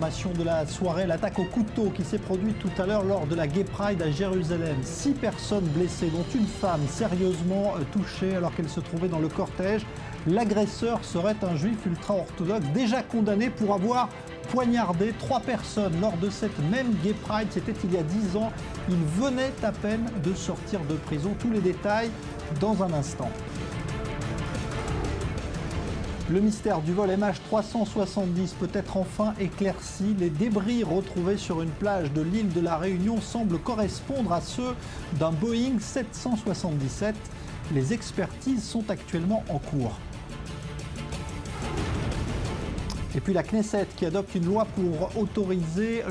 information de la soirée, l'attaque au couteau qui s'est produite tout à l'heure lors de la Gay Pride à Jérusalem. 6 personnes blessées, dont une femme sérieusement touchée alors qu'elle se trouvait dans le cortège. L'agresseur serait un juif ultra-orthodoxe déjà condamné pour avoir poignardé 3 personnes lors de cette même Gay Pride. C'était il y a 10 ans. Il venait à peine de sortir de prison. Tous les détails dans un instant. Le mystère du vol MH370 peut être enfin éclairci. Les débris retrouvés sur une plage de l'île de la Réunion semblent correspondre à ceux d'un Boeing 777. Les expertises sont actuellement en cours. Et puis la Knesset qui adopte une loi pour autoriser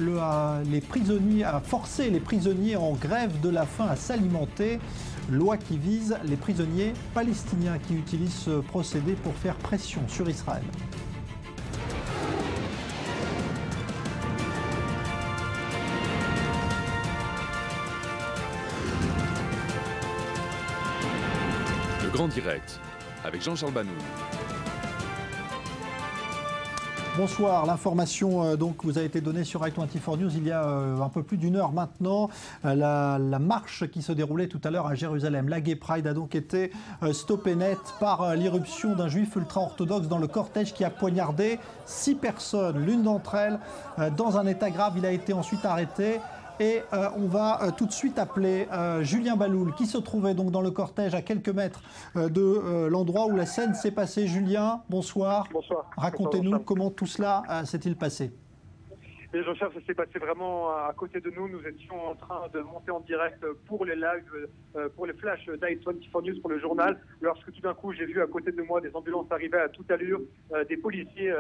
les prisonniers à forcer les prisonniers en grève de la faim à s'alimenter. Loi qui vise les prisonniers palestiniens qui utilisent ce procédé pour faire pression sur Israël. Le Grand Direct avec Jean-Charles Banoun. Bonsoir, l'information donc vous a été donnée sur i24 News il y a un peu plus d'une heure maintenant. La marche qui se déroulait tout à l'heure à Jérusalem, la Gay Pride, a donc été stoppée net par l'irruption d'un juif ultra-orthodoxe dans le cortège qui a poignardé 6 personnes. L'une d'entre elles dans un état grave. Il a été ensuite arrêté. Et on va tout de suite appeler Julien Baloul, qui se trouvait donc dans le cortège à quelques mètres de l'endroit où la scène s'est passée. Julien, bonsoir. Bonsoir. Racontez-nous comment tout cela s'est-il passé. Et Jean-Charles, ça s'est passé vraiment à côté de nous. Nous étions en train de monter en direct pour les lives, pour les flashs d'i24 News pour le journal. Lorsque tout d'un coup, j'ai vu à côté de moi des ambulances arriver à toute allure, des policiers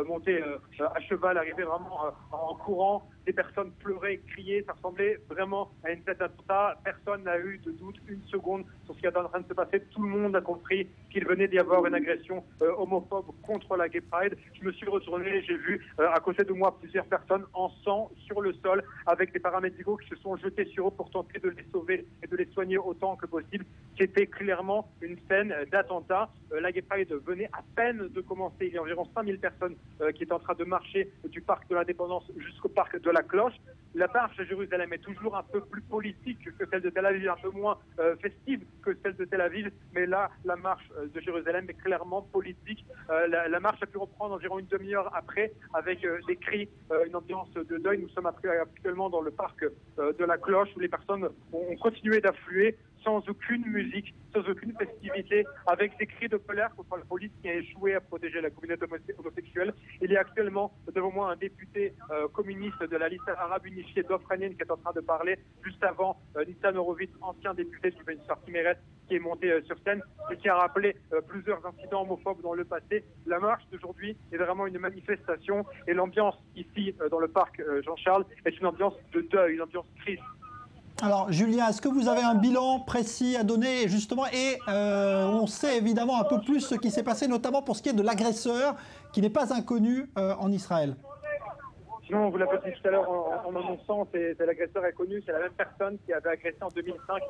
monter à cheval, arriver vraiment en courant. Des personnes pleuraient, criaient, ça ressemblait vraiment à une tête d'attentat. Personne n'a eu de doute une seconde sur ce qui est en train de se passer. Tout le monde a compris qu'il venait d'y avoir une agression homophobe contre la Gay Pride. Je me suis retourné et j'ai vu à côté de moi plusieurs personnes en sang sur le sol avec des paramédicaux qui se sont jetés sur eux pour tenter de les sauver et de les soigner autant que possible. C'était clairement une scène d'attentat. La Gay Pride venait à peine de commencer. Il y a environ 5000 personnes qui étaient en train de marcher du parc de l'Indépendance jusqu'au parc de la Cloche. La marche à Jérusalem est toujours un peu plus politique que celle de Tel Aviv, un peu moins festive que celle de Tel Aviv, mais là, la marche de Jérusalem est clairement politique. La marche a pu reprendre environ une demi-heure après, avec des cris, une ambiance de deuil. Nous sommes actuellement dans le parc de la Cloche, où les personnes ont continué d'affluer sans aucune musique, sans aucune festivité, avec des cris de colère contre la police qui a échoué à protéger la communauté homosexuelle. Il y a actuellement devant moi un député communiste de la liste arabe unifiée d'Ofranien qui est en train de parler. Juste avant, Nitzan Horowitz, ancien député du Benissar Kimmeret, qui est monté sur scène et qui a rappelé plusieurs incidents homophobes dans le passé. La marche d'aujourd'hui est vraiment une manifestation et l'ambiance ici dans le parc Jean-Charles est une ambiance de deuil, une ambiance triste. Alors Julien, est-ce que vous avez un bilan précis à donner justement et on sait évidemment un peu plus ce qui s'est passé, notamment pour ce qui est de l'agresseur qui n'est pas inconnu en Israël. Non, vous l'avez dit tout à l'heure en annonçant, c'est l'agresseur est connu, c'est la même personne qui avait agressé en 2005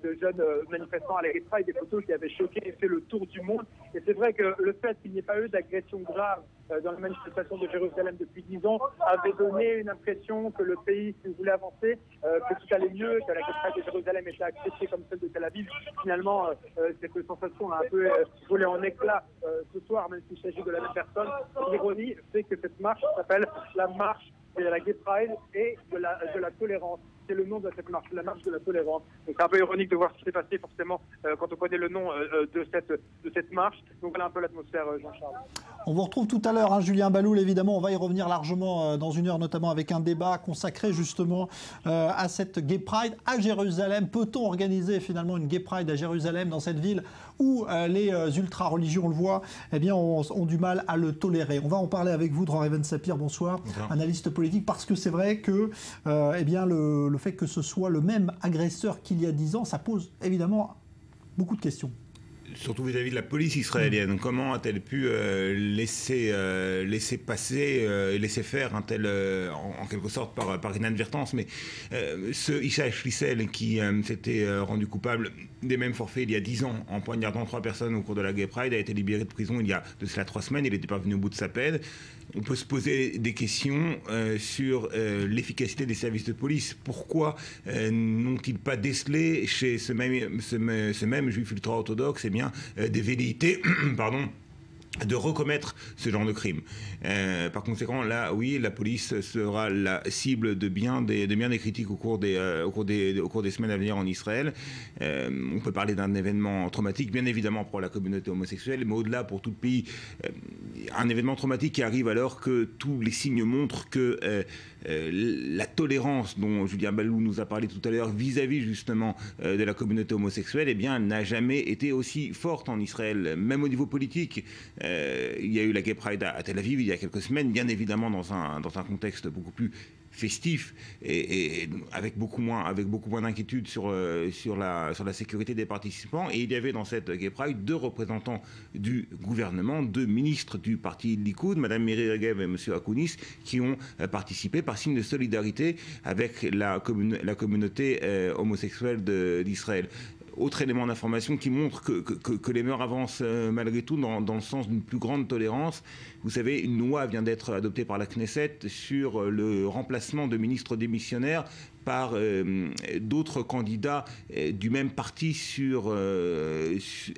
de jeunes manifestants à la Gay Pride, des photos qui avaient choqué et fait le tour du monde. Et c'est vrai que le fait qu'il n'y ait pas eu d'agression grave dans la manifestation de Jérusalem depuis 10 ans avait donné une impression que le pays, si voulait avancer, que tout allait mieux, que la Gay Pride de Jérusalem était acceptée comme celle de Tel Aviv. Finalement, cette sensation a un peu volé en éclats ce soir, même s'il s'agit de la même personne. L'ironie, c'est que cette marche s'appelle la marche de la Gay Pride et de la tolérance. C'est le nom de cette marche, la marche de la tolérance. Donc c'est un peu ironique de voir ce qui s'est passé forcément quand on connaît le nom de cette marche. Donc voilà un peu l'atmosphère, Jean-Charles. On vous retrouve tout à l'heure, Julien Baloul, évidemment, on va y revenir largement dans une heure, notamment avec un débat consacré justement à cette Gay Pride à Jérusalem. Peut-on organiser finalement une Gay Pride à Jérusalem, dans cette ville où les ultra-religieux, on le voit, eh bien, ont du mal à le tolérer. On va en parler avec vous, Dror Even-Sapir, bonsoir, analyste politique, parce que c'est vrai que eh bien, le fait que ce soit le même agresseur qu'il y a 10 ans, ça pose évidemment beaucoup de questions. Surtout vis-à-vis de la police israélienne. Comment a-t-elle pu laisser passer et laisser faire un tel, en quelque sorte par inadvertance. Mais ce Isha Schlissel qui s'était rendu coupable des mêmes forfaits il y a 10 ans en poignardant 3 personnes au cours de la Gay Pride a été libéré de prison il y a de cela 3 semaines. Il n'était pas venu au bout de sa peine. on peut se poser des questions sur l'efficacité des services de police. Pourquoi n'ont-ils pas décelé chez ce même juif ultra-orthodoxe des velléités de recommettre ce genre de crime. Par conséquent, là, oui, la police sera la cible de bien des critiques au cours des semaines à venir en Israël. On peut parler d'un événement traumatique, bien évidemment pour la communauté homosexuelle, mais au-delà pour tout le pays. Un événement traumatique qui arrive alors que tous les signes montrent que la tolérance dont Julien Ballou nous a parlé tout à l'heure vis-à-vis justement de la communauté homosexuelle, eh bien, n'a jamais été aussi forte en Israël, même au niveau politique. Il y a eu la Gay Pride à Tel Aviv il y a quelques semaines, bien évidemment dans un contexte beaucoup plus festif et avec beaucoup moins d'inquiétude sur la sécurité des participants. Et il y avait dans cette Gay Pride 2 représentants du gouvernement, 2 ministres du parti Likoud, Mme Miri Regev et M. Akounis, qui ont participé par signe de solidarité avec la communauté homosexuelle d'Israël. Autre élément d'information qui montre que les mœurs avancent malgré tout dans le sens d'une plus grande tolérance. Vous savez, une loi vient d'être adoptée par la Knesset sur le remplacement de ministres démissionnaires par d'autres candidats du même parti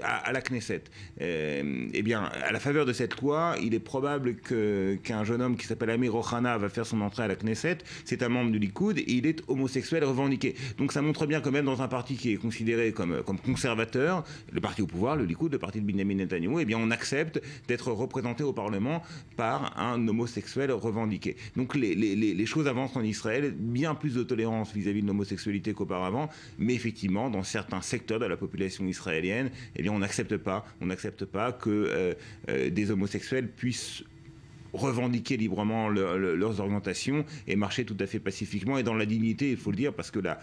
à la Knesset. Eh bien, à la faveur de cette loi, il est probable qu'un jeune homme qui s'appelle Amir Ohana va faire son entrée à la Knesset. C'est un membre du Likoud et il est homosexuel revendiqué. Donc ça montre bien que même dans un parti qui est considéré comme conservateur, le parti au pouvoir, le Likoud, le parti de Benjamin Netanyahu, eh bien on accepte d'être représenté au Parlement par un homosexuel revendiqué. Donc les choses avancent en Israël, bien plus de tolérance vis-à-vis de l'homosexualité qu'auparavant, mais effectivement, dans certains secteurs de la population israélienne, eh bien, on n'accepte pas que des homosexuels puissent revendiquer librement leurs orientations et marcher tout à fait pacifiquement et dans la dignité, il faut le dire, parce que la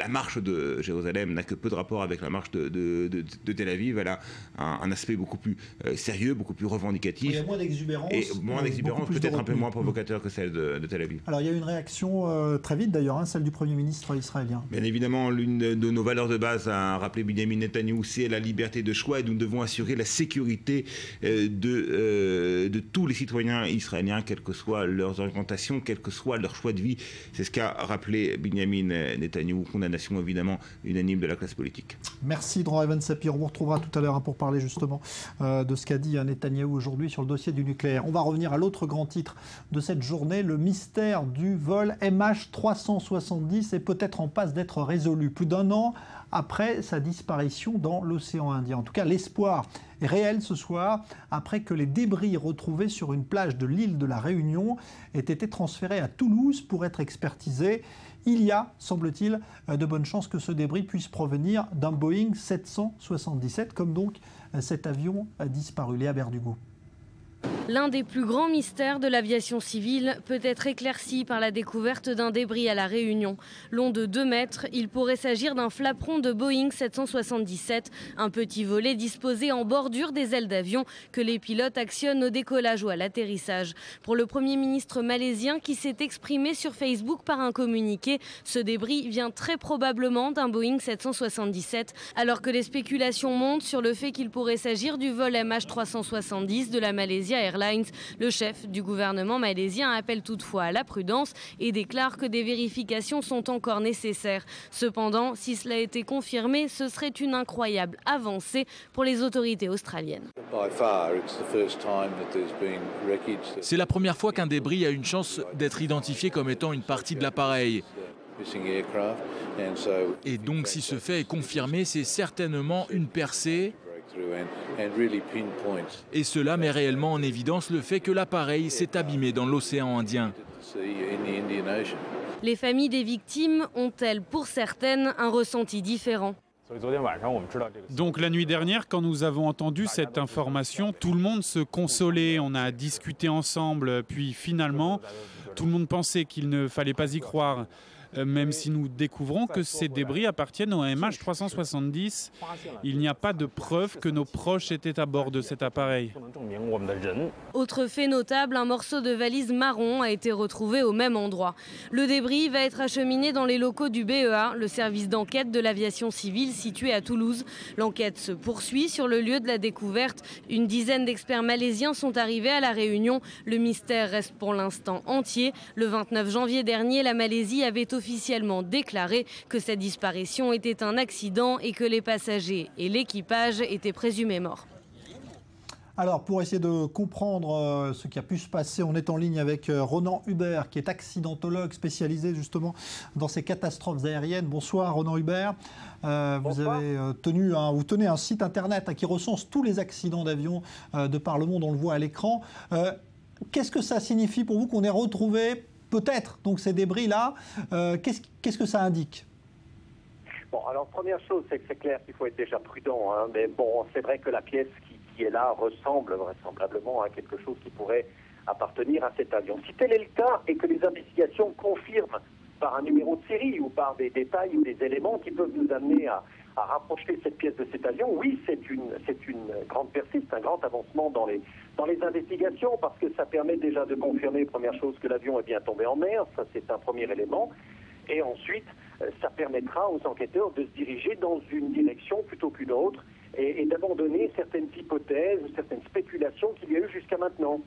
marche de Jérusalem n'a que peu de rapport avec la marche de Tel Aviv. Elle a un aspect beaucoup plus sérieux, beaucoup plus revendicatif. Il y a moins d'exubérance. Et moins d'exubérance, peut-être un peu moins provocateur que celle de Tel Aviv. Alors il y a eu une réaction très vite d'ailleurs, celle du Premier ministre israélien. Bien évidemment, l'une de nos valeurs de base, a rappelé Benjamin Netanyahu, c'est la liberté de choix et nous devons assurer la sécurité de tous les citoyens israéliens, quelles que soient leurs orientations, quel que soit leur choix de vie. C'est ce qu'a rappelé Benjamin Netanyahu, condamnation évidemment unanime de la classe politique. Merci Dror Even-Sapir. On vous retrouvera tout à l'heure pour parler justement de ce qu'a dit Netanyahou aujourd'hui sur le dossier du nucléaire. On va revenir à l'autre grand titre de cette journée. Le mystère du vol MH370 est peut-être en passe d'être résolu. Plus d'1 an après sa disparition dans l'océan Indien. En tout cas, l'espoir est réel ce soir, après que les débris retrouvés sur une plage de l'île de la Réunion aient été transférés à Toulouse pour être expertisés. Il y a, semble-t-il, de bonnes chances que ce débris puisse provenir d'un Boeing 777, comme donc cet avion disparu. Léa Berdugo. L'un des plus grands mystères de l'aviation civile peut être éclairci par la découverte d'un débris à La Réunion. Long de 2 mètres, il pourrait s'agir d'un flaperon de Boeing 777, un petit volet disposé en bordure des ailes d'avion que les pilotes actionnent au décollage ou à l'atterrissage. Pour le Premier ministre malaisien qui s'est exprimé sur Facebook par un communiqué, ce débris vient très probablement d'un Boeing 777, alors que les spéculations montent sur le fait qu'il pourrait s'agir du vol MH370 de la Malaysia Airlines. Le chef du gouvernement malaisien appelle toutefois à la prudence et déclare que des vérifications sont encore nécessaires. Cependant, si cela était confirmé, ce serait une incroyable avancée pour les autorités australiennes. C'est la première fois qu'un débris a une chance d'être identifié comme étant une partie de l'appareil. Et donc, si ce fait est confirmé, c'est certainement une percée. Et cela met réellement en évidence le fait que l'appareil s'est abîmé dans l'océan Indien. Les familles des victimes ont-elles, pour certaines, un ressenti différent ? Donc la nuit dernière, quand nous avons entendu cette information, tout le monde se consolait, on a discuté ensemble, puis finalement, tout le monde pensait qu'il ne fallait pas y croire. même si nous découvrons que ces débris appartiennent au MH370. Il n'y a pas de preuve que nos proches étaient à bord de cet appareil. Autre fait notable, un morceau de valise marron a été retrouvé au même endroit. Le débris va être acheminé dans les locaux du BEA, le service d'enquête de l'aviation civile situé à Toulouse. L'enquête se poursuit sur le lieu de la découverte. Une dizaine d'experts malaisiens sont arrivés à La Réunion. Le mystère reste pour l'instant entier. Le 29 janvier dernier, la Malaisie avait officiellement déclaré que sa disparition était un accident et que les passagers et l'équipage étaient présumés morts. Alors, pour essayer de comprendre ce qui a pu se passer, on est en ligne avec Ronan Hubert, qui est accidentologue spécialisé justement dans ces catastrophes aériennes. Bonsoir Ronan Hubert. Vous avez vous tenez un site internet qui recense tous les accidents d'avion de par le monde, on le voit à l'écran. Qu'est-ce que ça signifie pour vous qu'on ait retrouvé peut-être donc ces débris-là? Qu'est-ce que ça indique? Bon, alors première chose, c'est que c'est clair qu'il faut être déjà prudent, hein, mais bon, c'est vrai que la pièce qui est là ressemble vraisemblablement à quelque chose qui pourrait appartenir à cet avion. Si tel est le cas et que les investigations confirment par un numéro de série ou par des détails ou des éléments qui peuvent nous amener à rapprocher cette pièce de cet avion, oui, c'est une grande percée, c'est un grand avancement dans les investigations, parce que ça permet déjà de confirmer, première chose, que l'avion est bien tombé en mer, ça c'est un premier élément, et ensuite, ça permettra aux enquêteurs de se diriger dans une direction plutôt qu'une autre, et d'abandonner certaines hypothèses, certaines spéculations qu'il y a eu jusqu'à maintenant.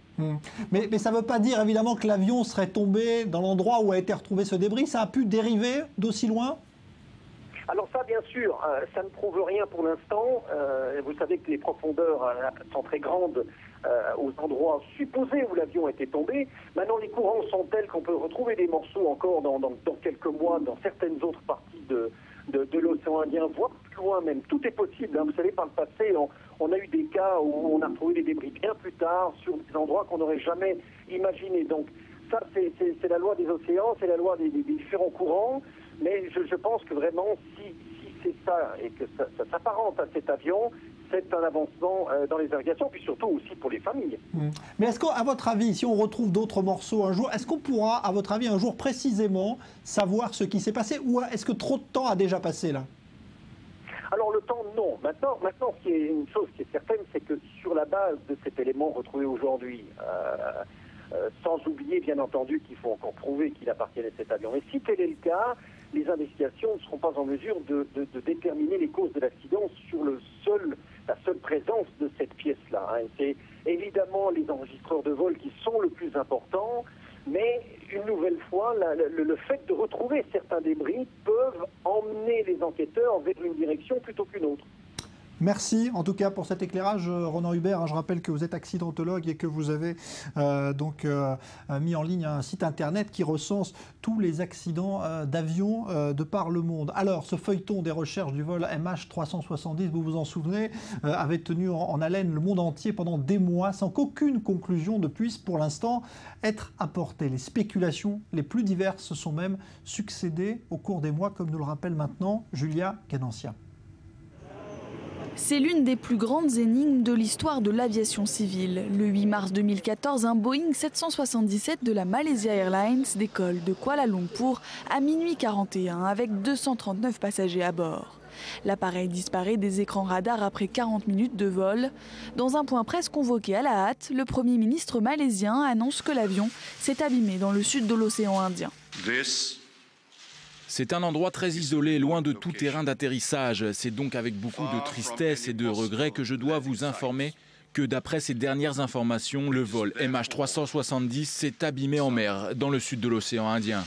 Mais ça ne veut pas dire évidemment que l'avion serait tombé dans l'endroit où a été retrouvé ce débris. Ça a pu dériver d'aussi loin? Alors ça, bien sûr, ça ne prouve rien pour l'instant. Vous savez que les profondeurs sont très grandes aux endroits supposés où l'avion était tombé. Maintenant, les courants sont tels qu'on peut retrouver des morceaux encore dans quelques mois dans certaines autres parties de l'océan Indien, voire plus loin même. Tout est possible. Hein. Vous savez, par le passé, on a eu des cas où on a retrouvé des débris bien plus tard sur des endroits qu'on n'aurait jamais imaginés. Donc ça, c'est la loi des océans, c'est la loi des différents courants. Mais je pense que vraiment, si c'est ça et que ça s'apparente à cet avion, c'est un avancement dans les investigations, puis surtout aussi pour les familles. Mais est-ce qu'à votre avis, si on retrouve d'autres morceaux un jour, est-ce qu'on pourra, à votre avis, un jour précisément savoir ce qui s'est passé, ou est-ce que trop de temps a déjà passé là? Alors le temps, non. Maintenant, ce qui est une chose qui est certaine, c'est que sur la base de cet élément retrouvé aujourd'hui, sans oublier bien entendu qu'il faut encore prouver qu'il appartenait à cet avion, mais si tel est le cas, les investigations ne seront pas en mesure de déterminer les causes de l'accident sur la seule présence de cette pièce-là. Hein. C'est évidemment les enregistreurs de vol qui sont le plus important, mais une nouvelle fois, le fait de retrouver certains débris peuvent emmener les enquêteurs vers une direction plutôt qu'une autre. Merci en tout cas pour cet éclairage, Ronan Hubert. Je rappelle que vous êtes accidentologue et que vous avez mis en ligne un site internet qui recense tous les accidents d'avions de par le monde. Alors, ce feuilleton des recherches du vol MH370, vous vous en souvenez, avait tenu en haleine le monde entier pendant des mois sans qu'aucune conclusion ne puisse pour l'instant être apportée. Les spéculations les plus diverses se sont même succédées au cours des mois, comme nous le rappelle maintenant Julia Canancia. C'est l'une des plus grandes énigmes de l'histoire de l'aviation civile. Le 8 mars 2014, un Boeing 777 de la Malaysia Airlines décolle de Kuala Lumpur à minuit 41 avec 239 passagers à bord. L'appareil disparaît des écrans radars après 40 minutes de vol. Dans un point presse convoqué à la hâte, le Premier ministre malaisien annonce que l'avion s'est abîmé dans le sud de l'océan Indien. C'est un endroit très isolé, loin de tout terrain d'atterrissage. C'est donc avec beaucoup de tristesse et de regret que je dois vous informer que d'après ces dernières informations, le vol MH370 s'est abîmé en mer, dans le sud de l'océan Indien.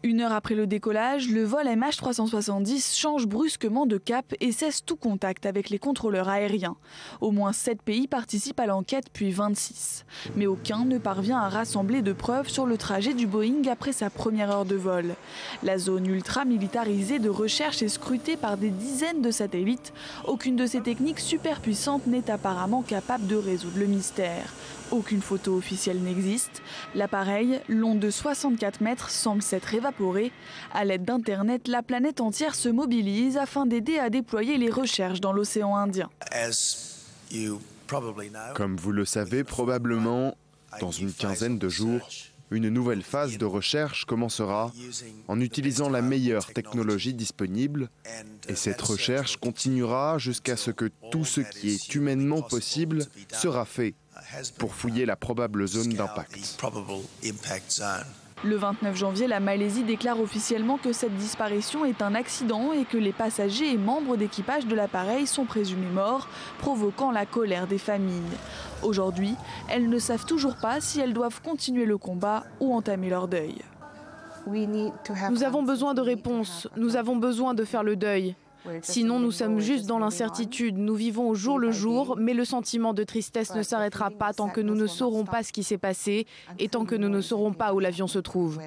Une heure après le décollage, le vol MH370 change brusquement de cap et cesse tout contact avec les contrôleurs aériens. Au moins 7 pays participent à l'enquête, puis 26. Mais aucun ne parvient à rassembler de preuves sur le trajet du Boeing après sa première heure de vol. La zone ultra-militarisée de recherche est scrutée par des dizaines de satellites. Aucune de ces techniques super puissantes n'est apparemment capable de résoudre le mystère. Aucune photo officielle n'existe. L'appareil, long de 64 mètres, semble s'être évaporé. À l'aide d'Internet, la planète entière se mobilise afin d'aider à déployer les recherches dans l'océan Indien. Comme vous le savez probablement, dans une quinzaine de jours, Une nouvelle phase de recherche commencera en utilisant la meilleure technologie disponible et cette recherche continuera jusqu'à ce que tout ce qui est humainement possible sera fait pour fouiller la probable zone d'impact. Le 29 janvier, la Malaisie déclare officiellement que cette disparition est un accident et que les passagers et membres d'équipage de l'appareil sont présumés morts, provoquant la colère des familles. Aujourd'hui, elles ne savent toujours pas si elles doivent continuer le combat ou entamer leur deuil. Nous avons besoin de réponses, nous avons besoin de faire le deuil. Sinon, nous sommes juste dans l'incertitude. Nous vivons au jour le jour, mais le sentiment de tristesse ne s'arrêtera pas tant que nous ne saurons pas ce qui s'est passé et tant que nous ne saurons pas où l'avion se trouve.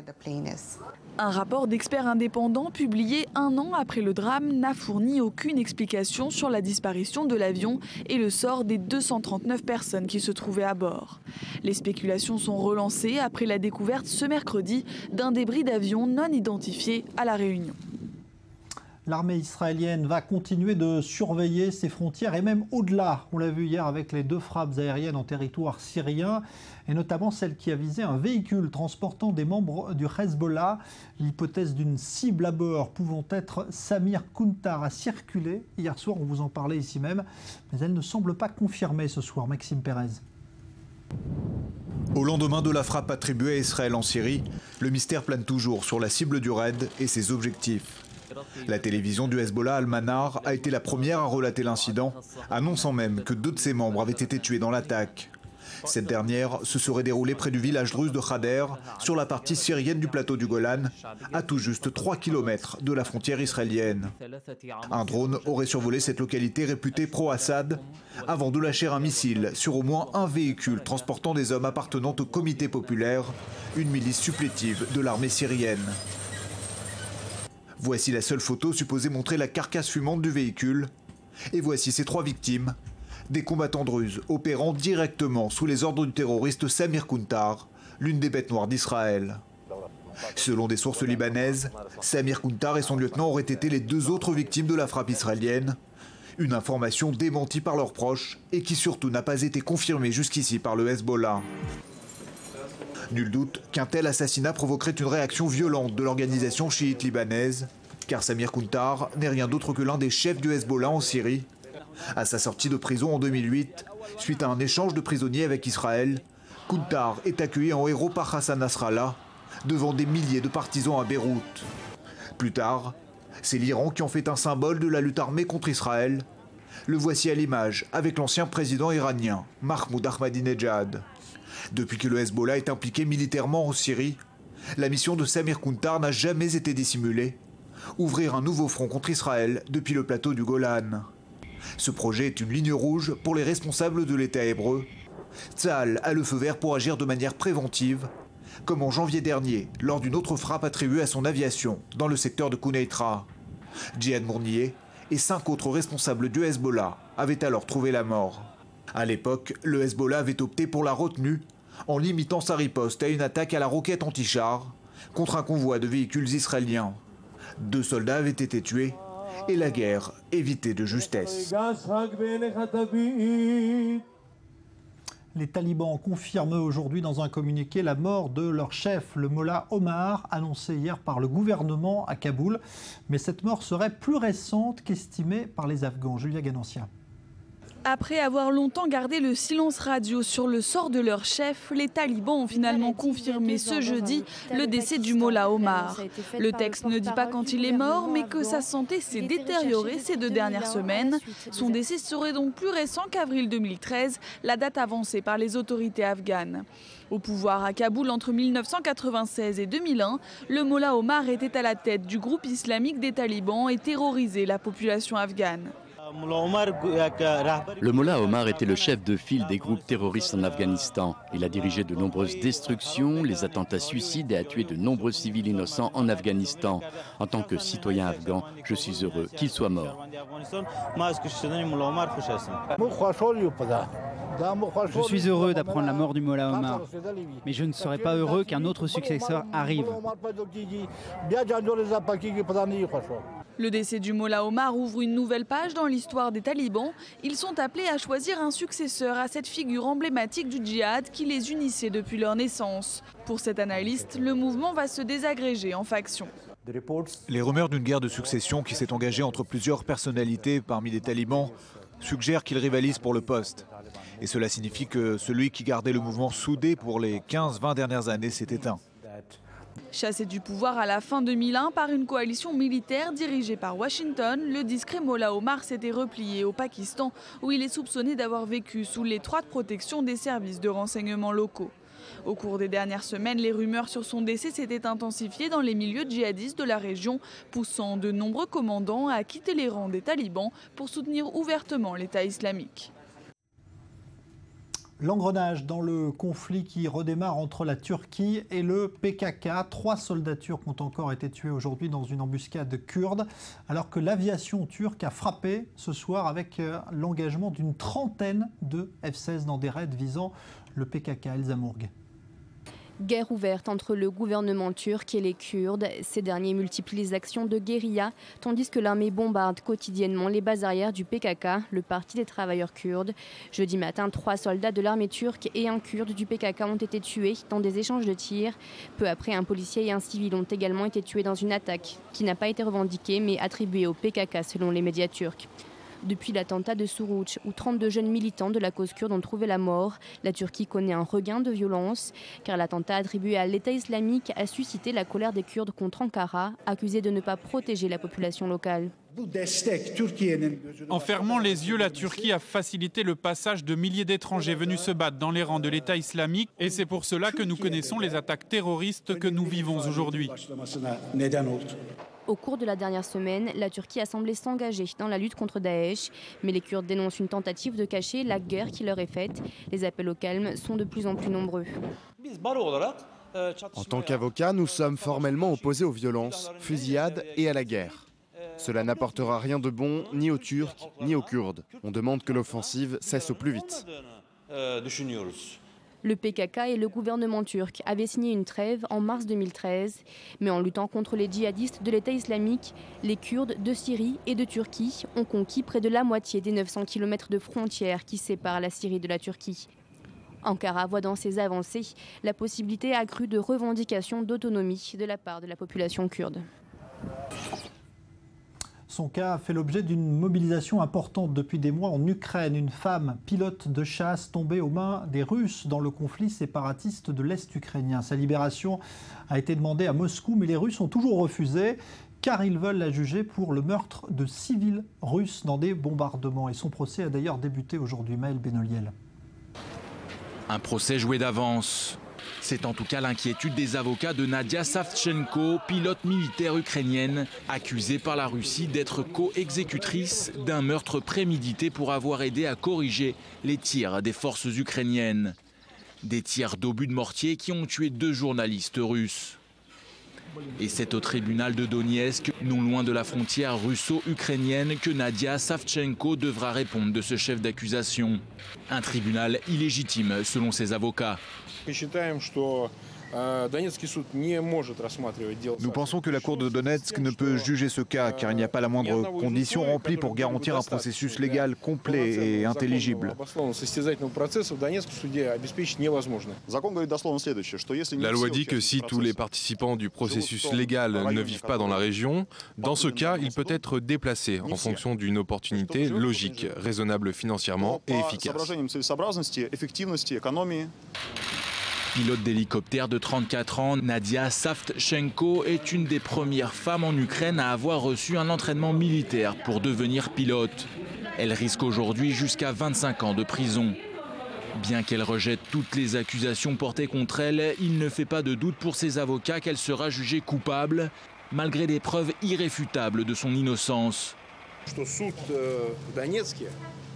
Un rapport d'experts indépendants publié 1 an après le drame n'a fourni aucune explication sur la disparition de l'avion et le sort des 239 personnes qui se trouvaient à bord. Les spéculations sont relancées après la découverte ce mercredi d'un débris d'avion non identifié à La Réunion. L'armée israélienne va continuer de surveiller ses frontières et même au-delà. On l'a vu hier avec les 2 frappes aériennes en territoire syrien et notamment celle qui a visé un véhicule transportant des membres du Hezbollah. L'hypothèse d'une cible à bord pouvant être Samir Kuntar a circulé hier soir, on vous en parlait ici même, mais elle ne semble pas confirmée ce soir. Maxime Pérez. Au lendemain de la frappe attribuée à Israël en Syrie, le mystère plane toujours sur la cible du raid et ses objectifs. La télévision du Hezbollah Al-Manar a été la première à relater l'incident, annonçant même que 2 de ses membres avaient été tués dans l'attaque. Cette dernière se serait déroulée près du village russe de Khader, sur la partie syrienne du plateau du Golan, à tout juste 3 km de la frontière israélienne. Un drone aurait survolé cette localité réputée pro-Assad, avant de lâcher un missile sur au moins un véhicule transportant des hommes appartenant au Comité populaire, une milice supplétive de l'armée syrienne. Voici la seule photo supposée montrer la carcasse fumante du véhicule. Et voici ses 3 victimes, des combattants druzes opérant directement sous les ordres du terroriste Samir Kuntar, l'une des bêtes noires d'Israël. Selon des sources libanaises, Samir Kuntar et son lieutenant auraient été les 2 autres victimes de la frappe israélienne. Une information démentie par leurs proches et qui surtout n'a pas été confirmée jusqu'ici par le Hezbollah. Nul doute qu'un tel assassinat provoquerait une réaction violente de l'organisation chiite libanaise, car Samir Kuntar n'est rien d'autre que l'un des chefs du Hezbollah en Syrie. À sa sortie de prison en 2008, suite à un échange de prisonniers avec Israël, Kuntar est accueilli en héros par Hassan Nasrallah, devant des milliers de partisans à Beyrouth. Plus tard, c'est l'Iran qui en fait un symbole de la lutte armée contre Israël. Le voici à l'image avec l'ancien président iranien, Mahmoud Ahmadinejad. Depuis que le Hezbollah est impliqué militairement en Syrie, la mission de Samir Kuntar n'a jamais été dissimulée. Ouvrir un nouveau front contre Israël depuis le plateau du Golan. Ce projet est une ligne rouge pour les responsables de l'État hébreu. Tzahal a le feu vert pour agir de manière préventive, comme en janvier dernier, lors d'une autre frappe attribuée à son aviation dans le secteur de Quneitra. Djihad Mournier et 5 autres responsables du Hezbollah avaient alors trouvé la mort. À l'époque, le Hezbollah avait opté pour la retenue en limitant sa riposte à une attaque à la roquette anti-char contre un convoi de véhicules israéliens. 2 soldats avaient été tués et la guerre évitée de justesse. Les talibans confirment aujourd'hui dans un communiqué la mort de leur chef, le Mollah Omar, annoncé hier par le gouvernement à Kaboul. Mais cette mort serait plus récente qu'estimée par les Afghans. Julia Ganancia. Après avoir longtemps gardé le silence radio sur le sort de leur chef, les talibans ont finalement confirmé ce jeudi le décès du Mollah Omar. Le texte ne dit pas quand il est mort, mais que sa santé s'est détériorée ces 2 dernières semaines. Son décès serait donc plus récent qu'avril 2013, la date avancée par les autorités afghanes. Au pouvoir à Kaboul entre 1996 et 2001, le Mollah Omar était à la tête du groupe islamique des talibans et terrorisait la population afghane. Le Mollah Omar était le chef de file des groupes terroristes en Afghanistan. Il a dirigé de nombreuses destructions, les attentats suicides et a tué de nombreux civils innocents en Afghanistan. En tant que citoyen afghan, je suis heureux qu'il soit mort. Je suis heureux d'apprendre la mort du Mollah Omar, mais je ne serais pas heureux qu'un autre successeur arrive. Le décès du Mollah Omar ouvre une nouvelle page dans l'histoire des talibans. Ils sont appelés à choisir un successeur à cette figure emblématique du djihad qui les unissait depuis leur naissance. Pour cet analyste, le mouvement va se désagréger en factions. Les rumeurs d'une guerre de succession qui s'est engagée entre plusieurs personnalités parmi les talibans suggèrent qu'ils rivalisent pour le poste. Et cela signifie que celui qui gardait le mouvement soudé pour les 15-20 dernières années s'est éteint. Chassé du pouvoir à la fin 2001 par une coalition militaire dirigée par Washington, le discret Mollah Omar s'était replié au Pakistan où il est soupçonné d'avoir vécu sous l'étroite protection des services de renseignement locaux. Au cours des dernières semaines, les rumeurs sur son décès s'étaient intensifiées dans les milieux djihadistes de la région, poussant de nombreux commandants à quitter les rangs des talibans pour soutenir ouvertement l'État islamique. L'engrenage dans le conflit qui redémarre entre la Turquie et le PKK. 3 soldats turcs ont encore été tués aujourd'hui dans une embuscade kurde, alors que l'aviation turque a frappé ce soir avec l'engagement d'une trentaine de F-16 dans des raids visant le PKK. Elsa Mourgue. Guerre ouverte entre le gouvernement turc et les Kurdes. Ces derniers multiplient les actions de guérilla, tandis que l'armée bombarde quotidiennement les bases arrières du PKK, le Parti des travailleurs kurdes. Jeudi matin, 3 soldats de l'armée turque et un Kurde du PKK ont été tués dans des échanges de tirs. Peu après, un policier et un civil ont également été tués dans une attaque qui n'a pas été revendiquée mais attribuée au PKK selon les médias turcs. Depuis l'attentat de Suruç, où 32 jeunes militants de la cause kurde ont trouvé la mort, la Turquie connaît un regain de violence, car l'attentat attribué à l'État islamique a suscité la colère des Kurdes contre Ankara, accusés de ne pas protéger la population locale. En fermant les yeux, la Turquie a facilité le passage de milliers d'étrangers venus se battre dans les rangs de l'État islamique, et c'est pour cela que nous connaissons les attaques terroristes que nous vivons aujourd'hui. Au cours de la dernière semaine, la Turquie a semblé s'engager dans la lutte contre Daesh, mais les Kurdes dénoncent une tentative de cacher la guerre qui leur est faite. Les appels au calme sont de plus en plus nombreux. En tant qu'avocat, nous sommes formellement opposés aux violences, fusillades et à la guerre. Cela n'apportera rien de bon ni aux Turcs ni aux Kurdes. On demande que l'offensive cesse au plus vite. Le PKK et le gouvernement turc avaient signé une trêve en mars 2013. Mais en luttant contre les djihadistes de l'État islamique, les Kurdes de Syrie et de Turquie ont conquis près de la moitié des 900 km de frontières qui séparent la Syrie de la Turquie. Ankara voit dans ces avancées la possibilité accrue de revendication d'autonomie de la part de la population kurde. Son cas a fait l'objet d'une mobilisation importante depuis des mois en Ukraine. Une femme pilote de chasse tombée aux mains des Russes dans le conflit séparatiste de l'Est ukrainien. Sa libération a été demandée à Moscou, mais les Russes ont toujours refusé car ils veulent la juger pour le meurtre de civils russes dans des bombardements. Et son procès a d'ailleurs débuté aujourd'hui. Maël Benoliel. Un procès joué d'avance. C'est en tout cas l'inquiétude des avocats de Nadia Savchenko, pilote militaire ukrainienne, accusée par la Russie d'être co-exécutrice d'un meurtre prémédité pour avoir aidé à corriger les tirs des forces ukrainiennes. Des tirs d'obus de mortier qui ont tué 2 journalistes russes. Et c'est au tribunal de Donetsk, non loin de la frontière russo-ukrainienne, que Nadia Savchenko devra répondre de ce chef d'accusation. Un tribunal illégitime selon ses avocats. Nous pensons que la Cour de Donetsk ne peut juger ce cas car il n'y a pas la moindre condition remplie pour garantir un processus légal complet et intelligible. La loi dit que si tous les participants du processus légal ne vivent pas dans la région, dans ce cas, il peut être déplacé en fonction d'une opportunité logique, raisonnable financièrement et efficace. Pilote d'hélicoptère de 34 ans, Nadia Savchenko est une des premières femmes en Ukraine à avoir reçu un entraînement militaire pour devenir pilote. Elle risque aujourd'hui jusqu'à 25 ans de prison. Bien qu'elle rejette toutes les accusations portées contre elle, il ne fait pas de doute pour ses avocats qu'elle sera jugée coupable, malgré des preuves irréfutables de son innocence.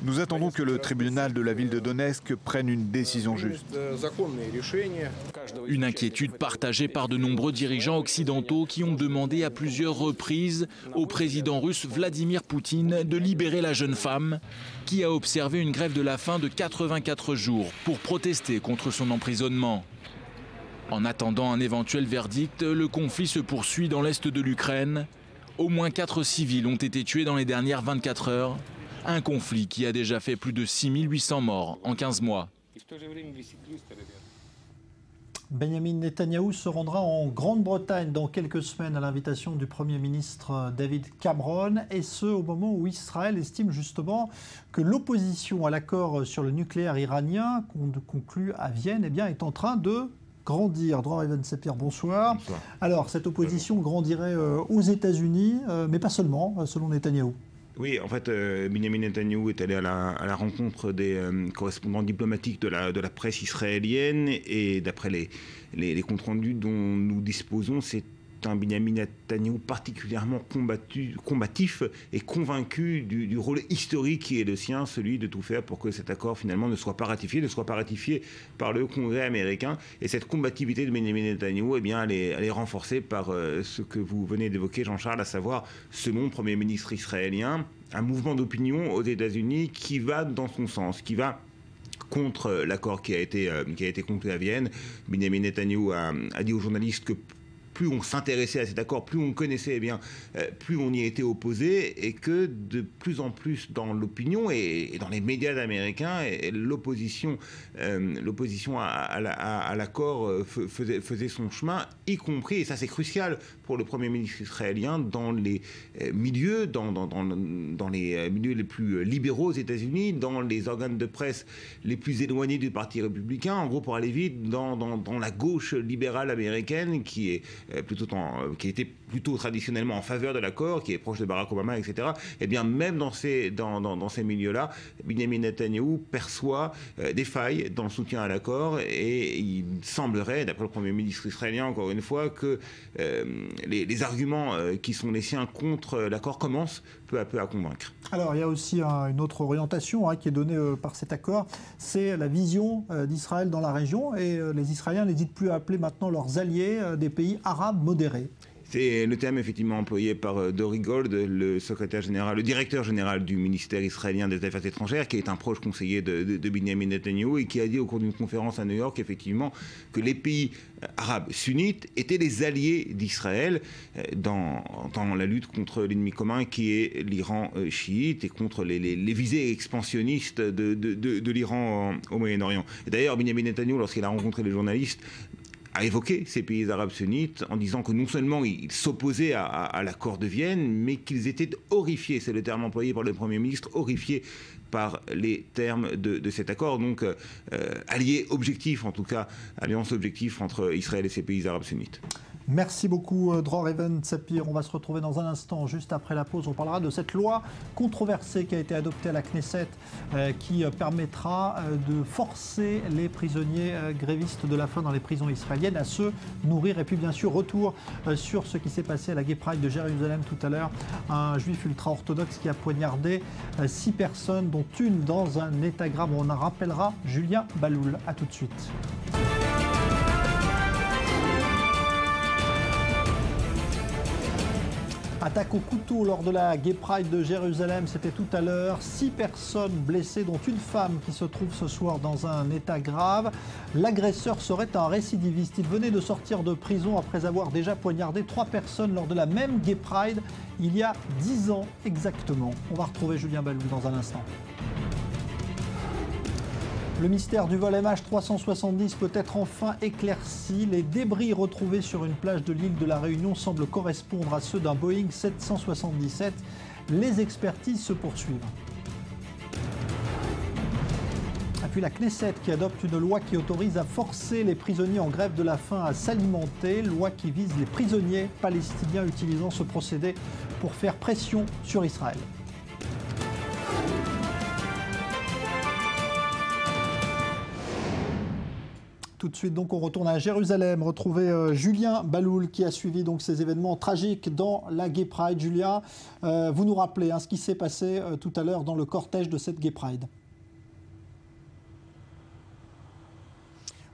Nous attendons que le tribunal de la ville de Donetsk prenne une décision juste. Une inquiétude partagée par de nombreux dirigeants occidentaux qui ont demandé à plusieurs reprises au président russe Vladimir Poutine de libérer la jeune femme qui a observé une grève de la faim de 84 jours pour protester contre son emprisonnement. En attendant un éventuel verdict, le conflit se poursuit dans l'est de l'Ukraine. Au moins 4 civils ont été tués dans les dernières 24 heures. Un conflit qui a déjà fait plus de 6800 morts en 15 mois. Benjamin Netanyahou se rendra en Grande-Bretagne dans quelques semaines à l'invitation du Premier ministre David Cameron, et ce au moment où Israël estime justement que l'opposition à l'accord sur le nucléaire iranien conclu à Vienne est en train de grandir. Dror Even-Sapir, bonsoir. Bonsoir. Alors, cette opposition grandirait aux États-Unis, mais pas seulement, selon Netanyahou. Oui, en fait, Benjamin Netanyahou est allé à la rencontre des correspondants diplomatiques de la presse israélienne, et d'après les comptes rendus dont nous disposons, c'est un Benjamin Netanyahou particulièrement combatif et convaincu du rôle historique qui est le sien, celui de tout faire pour que cet accord finalement ne soit pas ratifié par le Congrès américain. Et cette combativité de Benjamin Netanyahou, elle est renforcée par ce que vous venez d'évoquer, Jean-Charles, à savoir, selon le Premier ministre israélien, un mouvement d'opinion aux États-Unis qui va dans son sens, qui va contre l'accord qui a été conclu à Vienne. Benjamin Netanyahou a dit aux journalistes que plus on s'intéressait à cet accord, plus on connaissait, plus on y était opposé, et que de plus en plus dans l'opinion et dans les médias américains, l'opposition à l'accord faisait son chemin, y compris, et ça c'est crucial pour le Premier ministre israélien, dans les milieux, dans les milieux les plus libéraux aux États-Unis, dans les organes de presse les plus éloignés du Parti républicain, en gros pour aller vite, dans la gauche libérale américaine qui était plutôt traditionnellement en faveur de l'accord, qui est proche de Barack Obama, etc. Et bien même dans ces milieux-là, Benjamin Netanyahou perçoit des failles dans le soutien à l'accord, et il semblerait, d'après le Premier ministre israélien, encore une fois, que les arguments qui sont les siens contre l'accord commencent peu à peu à convaincre. Alors il y a aussi une autre orientation qui est donnée par cet accord, c'est la vision d'Israël dans la région, et les Israéliens n'hésitent plus à appeler maintenant leurs alliés des pays arabes modérés. C'est le terme effectivement employé par Dori Gold, le directeur général du ministère israélien des Affaires étrangères, qui est un proche conseiller de Benjamin Netanyahou, et qui a dit au cours d'une conférence à New York effectivement que les pays arabes sunnites étaient les alliés d'Israël dans la lutte contre l'ennemi commun qui est l'Iran chiite, et contre les visées expansionnistes de l'Iran au Moyen-Orient. D'ailleurs, Benjamin Netanyahou, lorsqu'il a rencontré les journalistes, a évoqué ces pays arabes sunnites en disant que non seulement ils s'opposaient à l'accord de Vienne, mais qu'ils étaient horrifiés, c'est le terme employé par le Premier ministre, horrifiés par les termes de cet accord. Donc allié objectif, en tout cas alliance objective entre Israël et ces pays arabes sunnites. Merci beaucoup Dror Even-Sapir. On va se retrouver dans un instant, juste après la pause. On parlera de cette loi controversée qui a été adoptée à la Knesset, qui permettra de forcer les prisonniers grévistes de la faim dans les prisons israéliennes à se nourrir. Et puis bien sûr, retour sur ce qui s'est passé à la Gay Pride de Jérusalem tout à l'heure. Un juif ultra-orthodoxe qui a poignardé 6 personnes, dont une dans un état grave. On en rappellera Julien Baloul. A tout de suite. Attaque au couteau lors de la Gay Pride de Jérusalem, c'était tout à l'heure. 6 personnes blessées, dont une femme qui se trouve ce soir dans un état grave. L'agresseur serait un récidiviste. Il venait de sortir de prison après avoir déjà poignardé 3 personnes lors de la même Gay Pride il y a 10 ans exactement. On va retrouver Julien Baloul dans un instant. Le mystère du vol MH370 peut être enfin éclairci. Les débris retrouvés sur une plage de l'île de la Réunion semblent correspondre à ceux d'un Boeing 777. Les expertises se poursuivent. Et puis la Knesset qui adopte une loi qui autorise à forcer les prisonniers en grève de la faim à s'alimenter. Loi qui vise les prisonniers palestiniens utilisant ce procédé pour faire pression sur Israël. Tout de suite, donc, on retourne à Jérusalem, retrouver Julien Baloul qui a suivi donc ces événements tragiques dans la Gay Pride. Julien, vous nous rappelez ce qui s'est passé tout à l'heure dans le cortège de cette Gay Pride.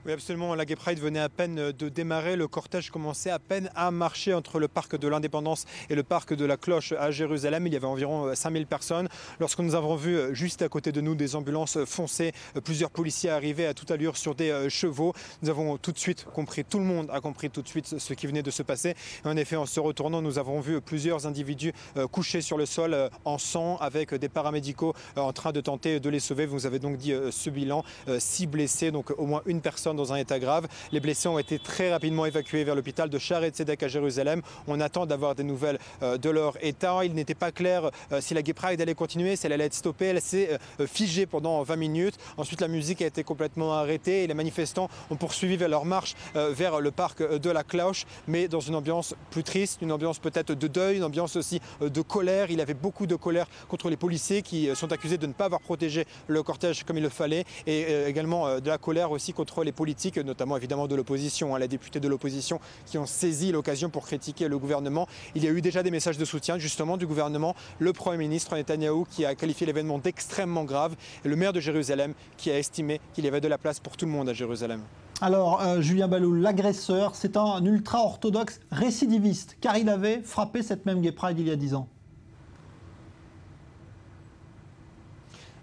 Oui, absolument. La Gay Pride venait à peine de démarrer. Le cortège commençait à peine à marcher entre le parc de l'Indépendance et le parc de la Cloche à Jérusalem. Il y avait environ 5000 personnes. Lorsque nous avons vu juste à côté de nous des ambulances foncer, plusieurs policiers arrivaient à toute allure sur des chevaux, nous avons tout de suite compris, tout le monde a compris tout de suite ce qui venait de se passer. Et en effet, en se retournant, nous avons vu plusieurs individus couchés sur le sol en sang avec des paramédicaux en train de tenter de les sauver. Vous avez donc dit ce bilan, 6 blessés, donc au moins une personne dans un état grave. Les blessés ont été très rapidement évacués vers l'hôpital de Shaare Tzedek à Jérusalem. On attend d'avoir des nouvelles de leur état. Il n'était pas clair si la Gay Pride allait continuer, si elle allait être stoppée. Elle s'est figée pendant 20 minutes. Ensuite, la musique a été complètement arrêtée et les manifestants ont poursuivi vers leur marche vers le parc de la Cloche, mais dans une ambiance plus triste, une ambiance peut-être de deuil, une ambiance aussi de colère. Il y avait beaucoup de colère contre les policiers qui sont accusés de ne pas avoir protégé le cortège comme il le fallait, et également de la colère aussi contre les politiques, notamment évidemment de l'opposition, les députés de l'opposition qui ont saisi l'occasion pour critiquer le gouvernement. Il y a eu déjà des messages de soutien justement du gouvernement, le Premier ministre Netanyahou qui a qualifié l'événement d'extrêmement grave, et le maire de Jérusalem qui a estimé qu'il y avait de la place pour tout le monde à Jérusalem. Alors, Julien Baloul, l'agresseur, c'est un ultra-orthodoxe récidiviste, car il avait frappé cette même Gay Pride il y a 10 ans.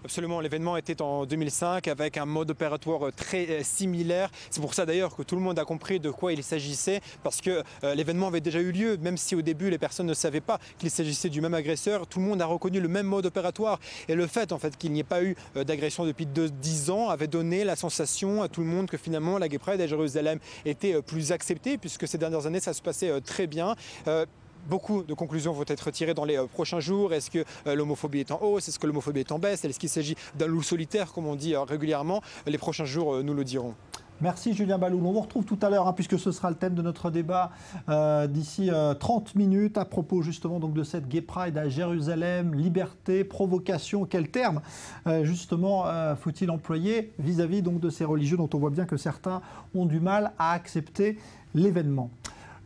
Absolument, l'événement était en 2005 avec un mode opératoire très similaire. C'est pour ça d'ailleurs que tout le monde a compris de quoi il s'agissait, parce que l'événement avait déjà eu lieu, même si au début les personnes ne savaient pas qu'il s'agissait du même agresseur. Tout le monde a reconnu le même mode opératoire, et le fait qu'il n'y ait pas eu d'agression depuis 10 ans avait donné la sensation à tout le monde que finalement la Gay Pride à Jérusalem était plus acceptée, puisque ces dernières années ça se passait très bien. Beaucoup de conclusions vont être tirées dans les prochains jours. Est-ce que l'homophobie est en hausse? Est-ce que l'homophobie est en baisse? Est-ce qu'il s'agit d'un loup solitaire, comme on dit régulièrement? Les prochains jours nous le diront. Merci Julien Baloul. On vous retrouve tout à l'heure, puisque ce sera le thème de notre débat d'ici 30 minutes, à propos justement donc de cette Gay Pride à Jérusalem. Liberté, provocation, quel terme justement faut-il employer vis-à-vis donc de ces religieux dont on voit bien que certains ont du mal à accepter l'événement.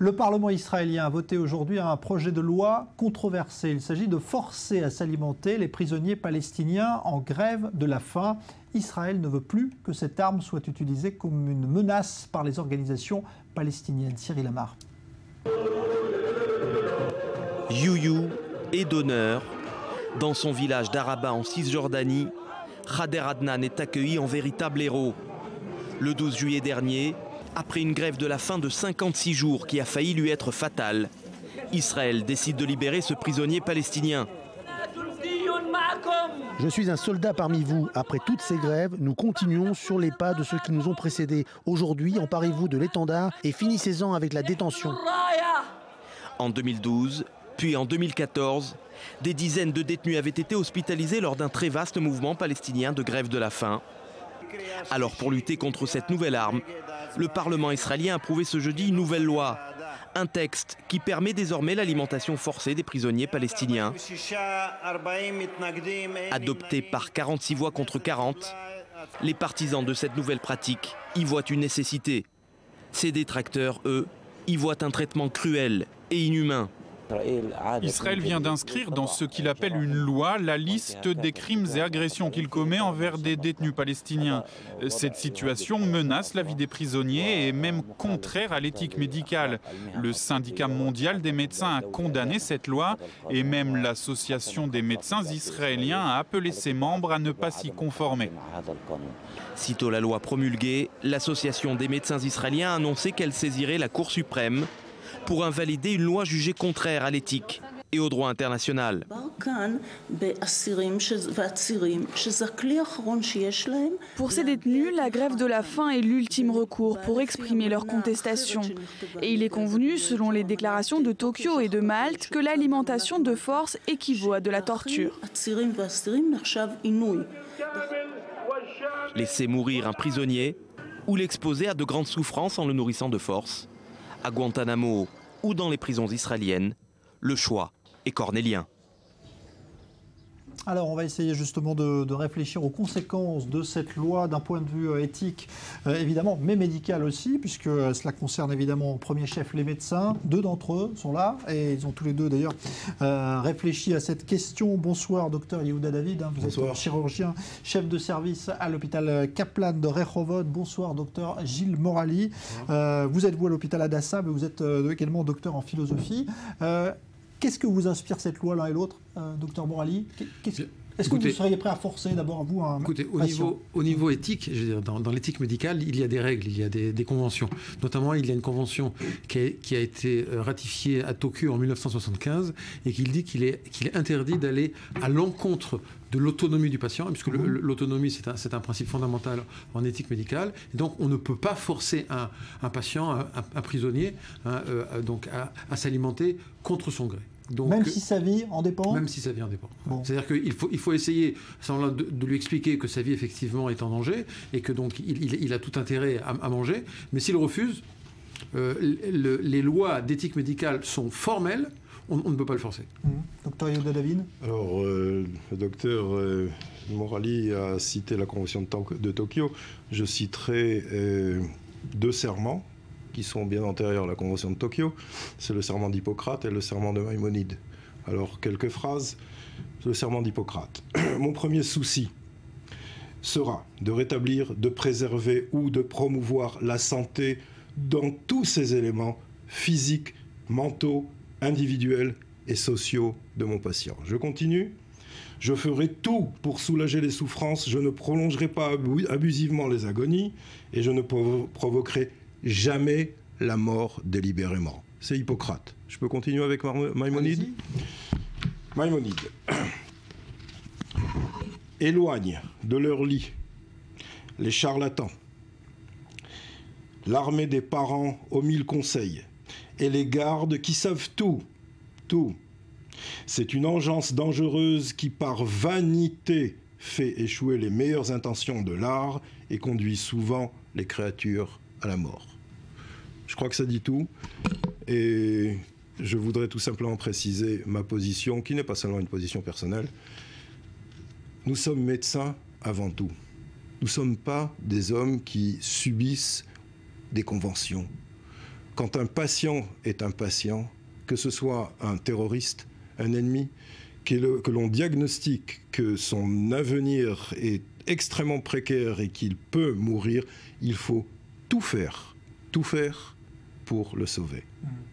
Le Parlement israélien a voté aujourd'hui un projet de loi controversé. Il s'agit de forcer à s'alimenter les prisonniers palestiniens en grève de la faim. Israël ne veut plus que cette arme soit utilisée comme une menace par les organisations palestiniennes. Cyril Amar. You est d'honneur. Dans son village d'Araba en Cisjordanie, Khader Adnan est accueilli en véritable héros. Le 12 juillet dernier, après une grève de la faim de 56 jours qui a failli lui être fatale, Israël décide de libérer ce prisonnier palestinien. Je suis un soldat parmi vous. Après toutes ces grèves, nous continuons sur les pas de ceux qui nous ont précédés. Aujourd'hui, emparez-vous de l'étendard et finissez-en avec la détention. En 2012, puis en 2014, des dizaines de détenus avaient été hospitalisés lors d'un très vaste mouvement palestinien de grève de la faim. Alors pour lutter contre cette nouvelle arme, le Parlement israélien a approuvé ce jeudi une nouvelle loi. Un texte qui permet désormais l'alimentation forcée des prisonniers palestiniens. Adopté par 46 voix contre 40, les partisans de cette nouvelle pratique y voient une nécessité. Ses détracteurs, eux, y voient un traitement cruel et inhumain. Israël vient d'inscrire dans ce qu'il appelle une loi la liste des crimes et agressions qu'il commet envers des détenus palestiniens. Cette situation menace la vie des prisonniers et est même contraire à l'éthique médicale. Le syndicat mondial des médecins a condamné cette loi et même l'association des médecins israéliens a appelé ses membres à ne pas s'y conformer. Sitôt la loi promulguée, l'association des médecins israéliens a annoncé qu'elle saisirait la Cour suprême pour invalider une loi jugée contraire à l'éthique et au droit international. Pour ces détenus, la grève de la faim est l'ultime recours pour exprimer leur contestation. Et il est convenu, selon les déclarations de Tokyo et de Malte, que l'alimentation de force équivaut à de la torture. Laisser mourir un prisonnier ou l'exposer à de grandes souffrances en le nourrissant de force. À Guantanamo ou dans les prisons israéliennes, le choix est cornélien. Alors, on va essayer justement de réfléchir aux conséquences de cette loi d'un point de vue éthique, évidemment, mais médical aussi, puisque cela concerne évidemment au premier chef les médecins. 2 d'entre eux sont là, et ils ont tous les deux d'ailleurs réfléchi à cette question. Bonsoir, docteur Yehuda David. Vous êtes chirurgien, chef de service à l'hôpital Kaplan de Rehovot. Bonsoir, docteur Gilles Morali. Vous êtes à l'hôpital Hadassah, mais vous êtes également docteur en philosophie. Qu'est-ce que vous inspire cette loi l'un et l'autre, docteur Morali? Est-ce que vous seriez prêt à forcer d'abord vous un patient? Au niveau éthique, je veux dire, dans l'éthique médicale, il y a des règles, il y a des conventions. Notamment, il y a une convention qui a été ratifiée à Tokyo en 1975 et qui dit qu'il est interdit d'aller à l'encontre de l'autonomie du patient, puisque l'autonomie, c'est un principe fondamental en éthique médicale. Et donc, on ne peut pas forcer un patient, un prisonnier, donc à s'alimenter contre son gré. Donc, même si sa vie en dépend? Même si sa vie en dépend. Bon. C'est-à-dire qu'il faut essayer de lui expliquer que sa vie, effectivement, est en danger et que donc il a tout intérêt à manger. Mais s'il refuse, les lois d'éthique médicale sont formelles, on ne peut pas le forcer. Docteur Yehuda David? Alors, le docteur Morali a cité la Convention de Tokyo. Je citerai 2 serments qui sont bien antérieurs à la Convention de Tokyo. C'est le serment d'Hippocrate et le serment de Maïmonide. Alors, quelques phrases. Le serment d'Hippocrate. Mon premier souci sera de rétablir, de préserver ou de promouvoir la santé dans tous ses éléments physiques, mentaux, individuels et sociaux de mon patient. Je continue. Je ferai tout pour soulager les souffrances. Je ne prolongerai pas abusivement les agonies et je ne provoquerai jamais la mort délibérément. C'est Hippocrate. Je peux continuer avec Maïmonide? Maïmonide. Éloigne de leur lit les charlatans, l'armée des parents aux 1000 conseils et les gardes qui savent tout. C'est une engeance dangereuse qui, par vanité, fait échouer les meilleures intentions de l'art et conduit souvent les créatures à la mort. Je crois que ça dit tout. Et je voudrais tout simplement préciser ma position, qui n'est pas seulement une position personnelle. Nous sommes médecins avant tout. Nous ne sommes pas des hommes qui subissent des conventions. Quand un patient est un patient, que ce soit un terroriste, un ennemi, que l'on diagnostique que son avenir est extrêmement précaire et qu'il peut mourir, il faut tout faire pour le sauver.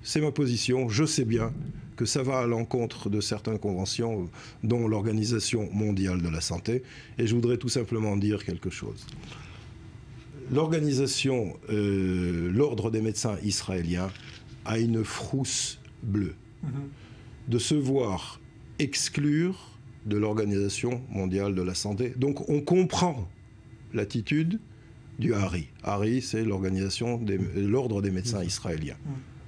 C'est ma position. Je sais bien que ça va à l'encontre de certaines conventions, dont l'Organisation mondiale de la santé. Et je voudrais tout simplement dire quelque chose. L'Ordre des médecins israéliens a une frousse bleue de se voir exclure de l'Organisation mondiale de la santé. Donc on comprend l'attitude du HARI. HARI, c'est l'Ordre des médecins israéliens.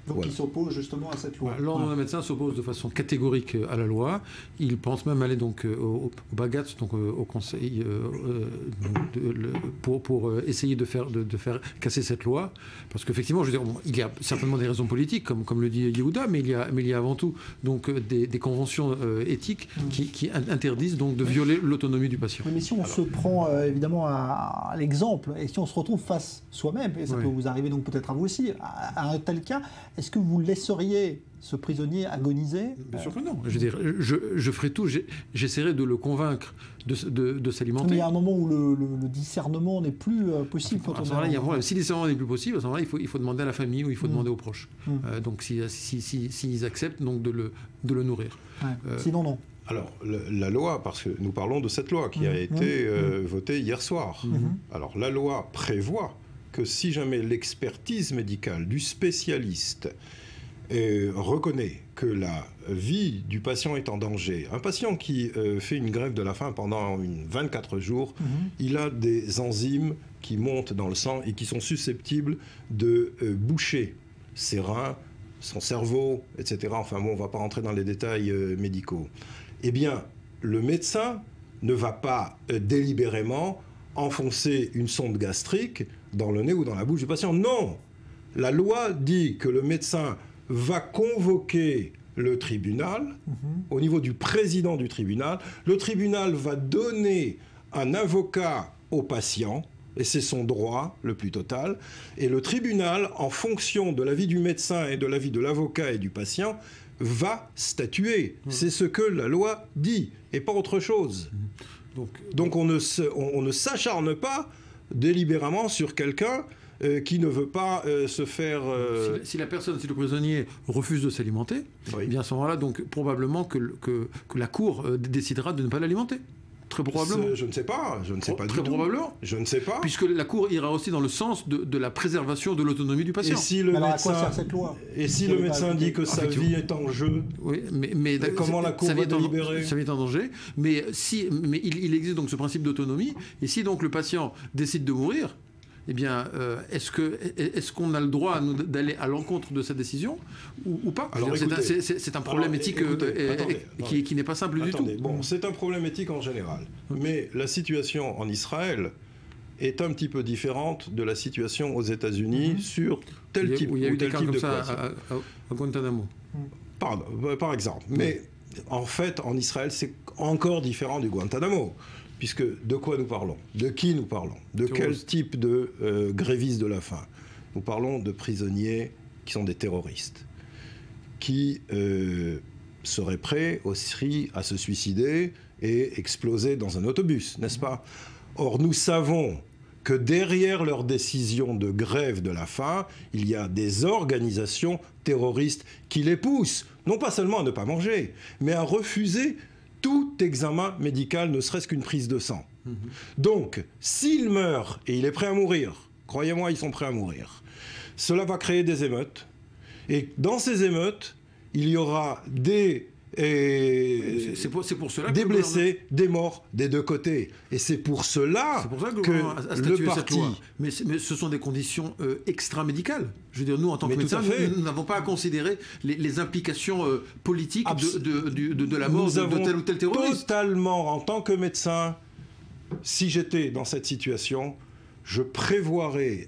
Donc voilà. Il s'oppose justement à cette loi. L'Ordre des médecins s'oppose de façon catégorique à la loi. Il pense même aller donc au Bagatz, donc au Conseil, pour essayer de faire casser cette loi. Parce qu'effectivement, je veux dire, il y a certainement des raisons politiques, comme le dit Yehuda, mais il y a avant tout donc des conventions éthiques qui interdisent donc de violer l'autonomie du patient. Mais si on se prend évidemment à l'exemple, et si on se retrouve face soi-même, et ça peut vous arriver donc peut-être à vous aussi, à un tel cas, est-ce que vous laisseriez ce prisonnier agoniser? Bien sûr que non. Je veux dire, je ferai tout, j'essaierai de le convaincre de s'alimenter. Mais il y a un moment où le discernement n'est plus possible. Si le discernement n'est plus possible, à ce moment-là, il faut demander à la famille ou il faut demander aux proches. Donc s'ils acceptent donc de le nourrir. Sinon, non. Alors, la loi, parce que nous parlons de cette loi qui a été votée hier soir. Alors, la loi prévoit que si jamais l'expertise médicale du spécialiste reconnaît que la vie du patient est en danger, un patient qui fait une grève de la faim pendant 24 jours, il a des enzymes qui montent dans le sang et qui sont susceptibles de boucher ses reins, son cerveau, etc. Enfin bon, on ne va pas rentrer dans les détails médicaux. Eh bien, le médecin ne va pas délibérément enfoncer une sonde gastrique dans le nez ou dans la bouche du patient. Non! La loi dit que le médecin va convoquer le tribunal, au niveau du président du tribunal. Le tribunal va donner un avocat au patient, et c'est son droit le plus total. Et le tribunal, en fonction de l'avis du médecin et de l'avis de l'avocat et du patient, va statuer. C'est ce que la loi dit, et pas autre chose. Donc on ne s'acharne pas délibérément sur quelqu'un qui ne veut pas se faire... Si la personne, si le prisonnier refuse de s'alimenter, eh bien à ce moment-là, donc probablement que la Cour décidera de ne pas l'alimenter. Très probablement. Je ne sais pas du tout. Très probablement. Je ne sais pas. Puisque la Cour ira aussi dans le sens de la préservation de l'autonomie du patient. Et si le médecin dit que sa vie est en jeu, oui, mais comment la Cour va délibérer ? Sa vie est en danger. Mais il existe donc ce principe d'autonomie. Et si donc le patient décide de mourir, eh bien, est-ce qu'on a le droit d'aller à l'encontre de cette décision ou pas ? C'est un problème éthique qui n'est pas simple du tout. Bon, c'est un problème éthique en général. Mais la situation en Israël est un petit peu différente de la situation aux États-Unis sur tel type de Il y a eu des cas comme ça à Guantanamo. Par exemple. Mais en fait, en Israël, c'est encore différent du Guantanamo. Puisque de quoi nous parlons ? De qui nous parlons ? De quel type de grévistes de la faim ? Nous parlons de prisonniers qui sont des terroristes, qui seraient prêts aussi à se suicider et exploser dans un autobus, n'est-ce pas ? Or, nous savons que derrière leur décision de grève de la faim, il y a des organisations terroristes qui les poussent, non pas seulement à ne pas manger, mais à refuser tout examen médical, ne serait-ce qu'une prise de sang. Donc, s'il meurt, et il est prêt à mourir, croyez-moi, ils sont prêts à mourir, cela va créer des émeutes. Et dans ces émeutes, il y aura des blessés, des morts des deux côtés. Et c'est pour cela que le parti... Mais ce sont des conditions extra-médicales. Je veux dire, nous, en tant que médecins, nous n'avons pas à considérer les implications politiques de la mort de tel ou tel terroriste. Totalement, en tant que médecin, si j'étais dans cette situation... Je prévoirais,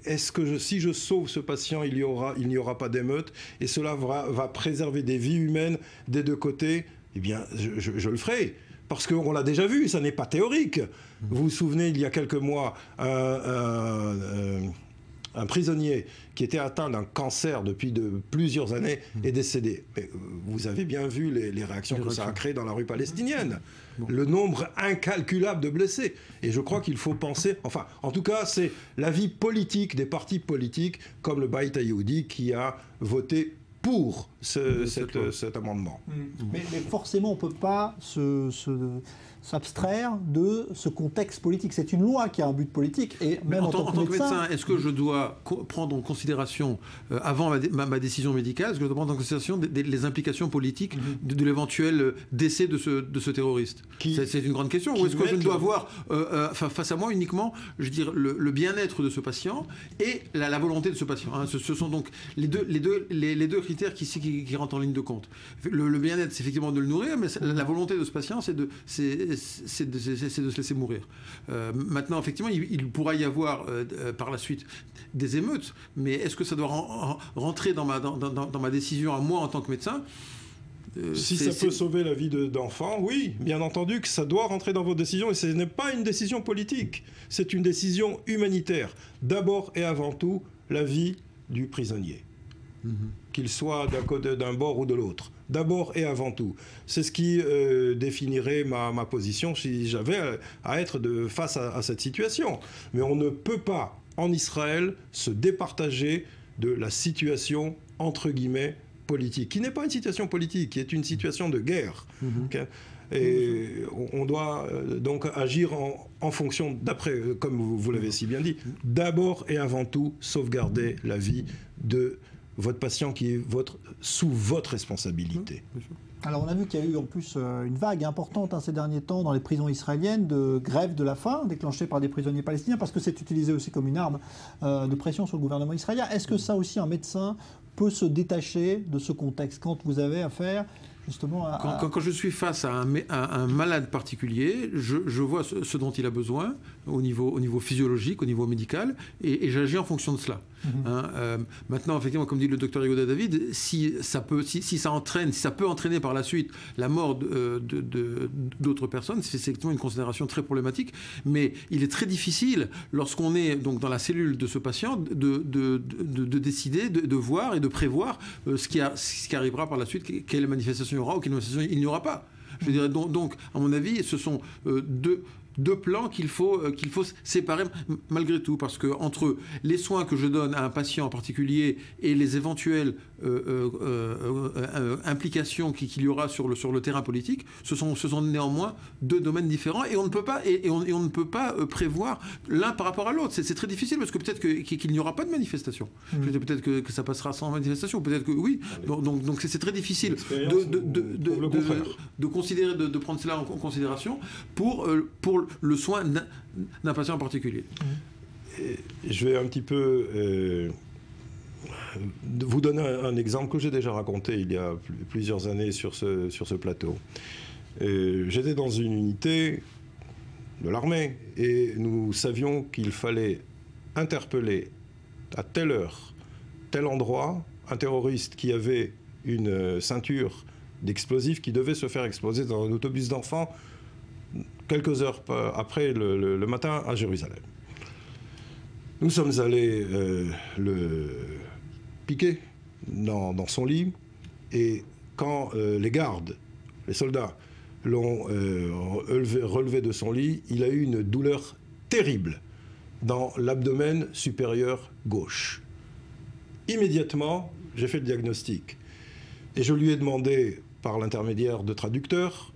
si je sauve ce patient, il n'y aura pas d'émeute, et cela va préserver des vies humaines des deux côtés, eh bien, je le ferai. Parce qu'on l'a déjà vu, ça n'est pas théorique. Vous vous souvenez, il y a quelques mois, un prisonnier qui était atteint d'un cancer depuis plusieurs années est décédé. Mais vous avez bien vu les réactions que ça a créées dans la rue palestinienne. Le nombre incalculable de blessés. Et je crois qu'il faut penser... Enfin, en tout cas, c'est l'avis politique des partis politiques, comme le Bayt Hayoudi, qui a voté pour cet amendement. Mais forcément, on ne peut pas s'abstraire de ce contexte politique. C'est une loi qui a un but politique. Et même en tant que médecin, est-ce que je dois prendre en considération, avant ma décision médicale, est-ce que je dois prendre en considération les implications politiques de l'éventuel décès de ce terroriste ? C'est une grande question. Ou est-ce que je ne dois voir face à moi uniquement, je veux dire, le bien-être de ce patient et la volonté de ce patient, hein. Ce sont donc les deux critères qui rentrent en ligne de compte. Le bien-être, c'est effectivement de le nourrir, mais la volonté de ce patient, c'est de se laisser mourir. Maintenant, effectivement, il pourra y avoir par la suite des émeutes, mais est-ce que ça doit rentrer dans ma décision à moi en tant que médecin ? Si ça peut sauver la vie d'enfants, oui, bien entendu que ça doit rentrer dans vos décisions, et ce n'est pas une décision politique, c'est une décision humanitaire. D'abord et avant tout, la vie du prisonnier. Qu'il soit d'un bord ou de l'autre. D'abord et avant tout. C'est ce qui définirait ma position si j'avais à être face à cette situation. Mais on ne peut pas, en Israël, se départager de la situation, entre guillemets, politique, qui n'est pas une situation politique, qui est une situation de guerre. Okay. Et on doit donc agir en fonction, d'après, comme vous l'avez si bien dit, d'abord et avant tout, sauvegarder la vie de votre patient qui est sous votre responsabilité. Alors on a vu qu'il y a eu en plus une vague importante ces derniers temps dans les prisons israéliennes de grève de la faim déclenchée par des prisonniers palestiniens parce que c'est utilisé aussi comme une arme de pression sur le gouvernement israélien. Est-ce que ça aussi un médecin peut se détacher de ce contexte quand vous avez affaire justement Quand je suis face à un malade particulier, je vois ce dont il a besoin au niveau physiologique, au niveau médical, et j'agis en fonction de cela. Maintenant, effectivement, comme dit le docteur Yehuda David, si ça peut entraîner par la suite la mort d'autres personnes, c'est effectivement une considération très problématique. Mais il est très difficile, lorsqu'on est donc dans la cellule de ce patient, de décider, de voir et de prévoir ce qui arrivera par la suite, quelle manifestation il y aura ou quelle manifestation il n'y aura pas. Je dirais donc, à mon avis, ce sont deux plans qu'il faut séparer malgré tout, parce que entre les soins que je donne à un patient en particulier et les éventuelles implications qu'il y aura sur le terrain politique, ce sont néanmoins deux domaines différents, et on ne peut pas prévoir l'un par rapport à l'autre. C'est très difficile, parce que peut-être qu'il n'y aura pas de manifestation. Peut-être que ça passera sans manifestation, peut-être que oui. Donc c'est très difficile de considérer, de prendre cela en considération pour le soin d'un patient en particulier. Je vais un petit peu vous donner un exemple que j'ai déjà raconté il y a plusieurs années sur ce plateau. J'étais dans une unité de l'armée et nous savions qu'il fallait interpeller à telle heure, tel endroit, un terroriste qui avait une ceinture d'explosifs qui devait se faire exploser dans un autobus d'enfants quelques heures après le matin à Jérusalem. Nous sommes allés le piquer dans son lit, et quand les gardes, les soldats, l'ont relevé de son lit, il a eu une douleur terrible dans l'abdomen supérieur gauche. Immédiatement, j'ai fait le diagnostic et je lui ai demandé, par l'intermédiaire de traducteurs,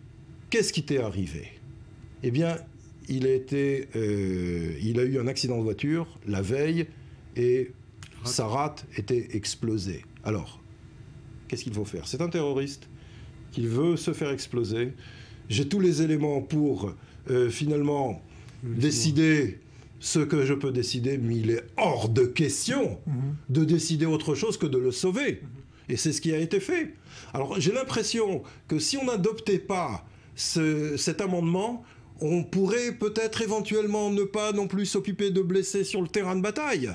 qu'est-ce qui t'est arrivé ? Eh bien, il a eu un accident de voiture la veille et sa rate était explosée. Alors, qu'est-ce qu'il faut faire? C'est un terroriste qui veut se faire exploser. J'ai tous les éléments pour finalement décider ce que je peux décider, mais il est hors de question de décider autre chose que de le sauver. Et c'est ce qui a été fait. Alors, j'ai l'impression que si on n'adoptait pas cet amendement, on pourrait peut-être éventuellement ne pas non plus s'occuper de blessés sur le terrain de bataille.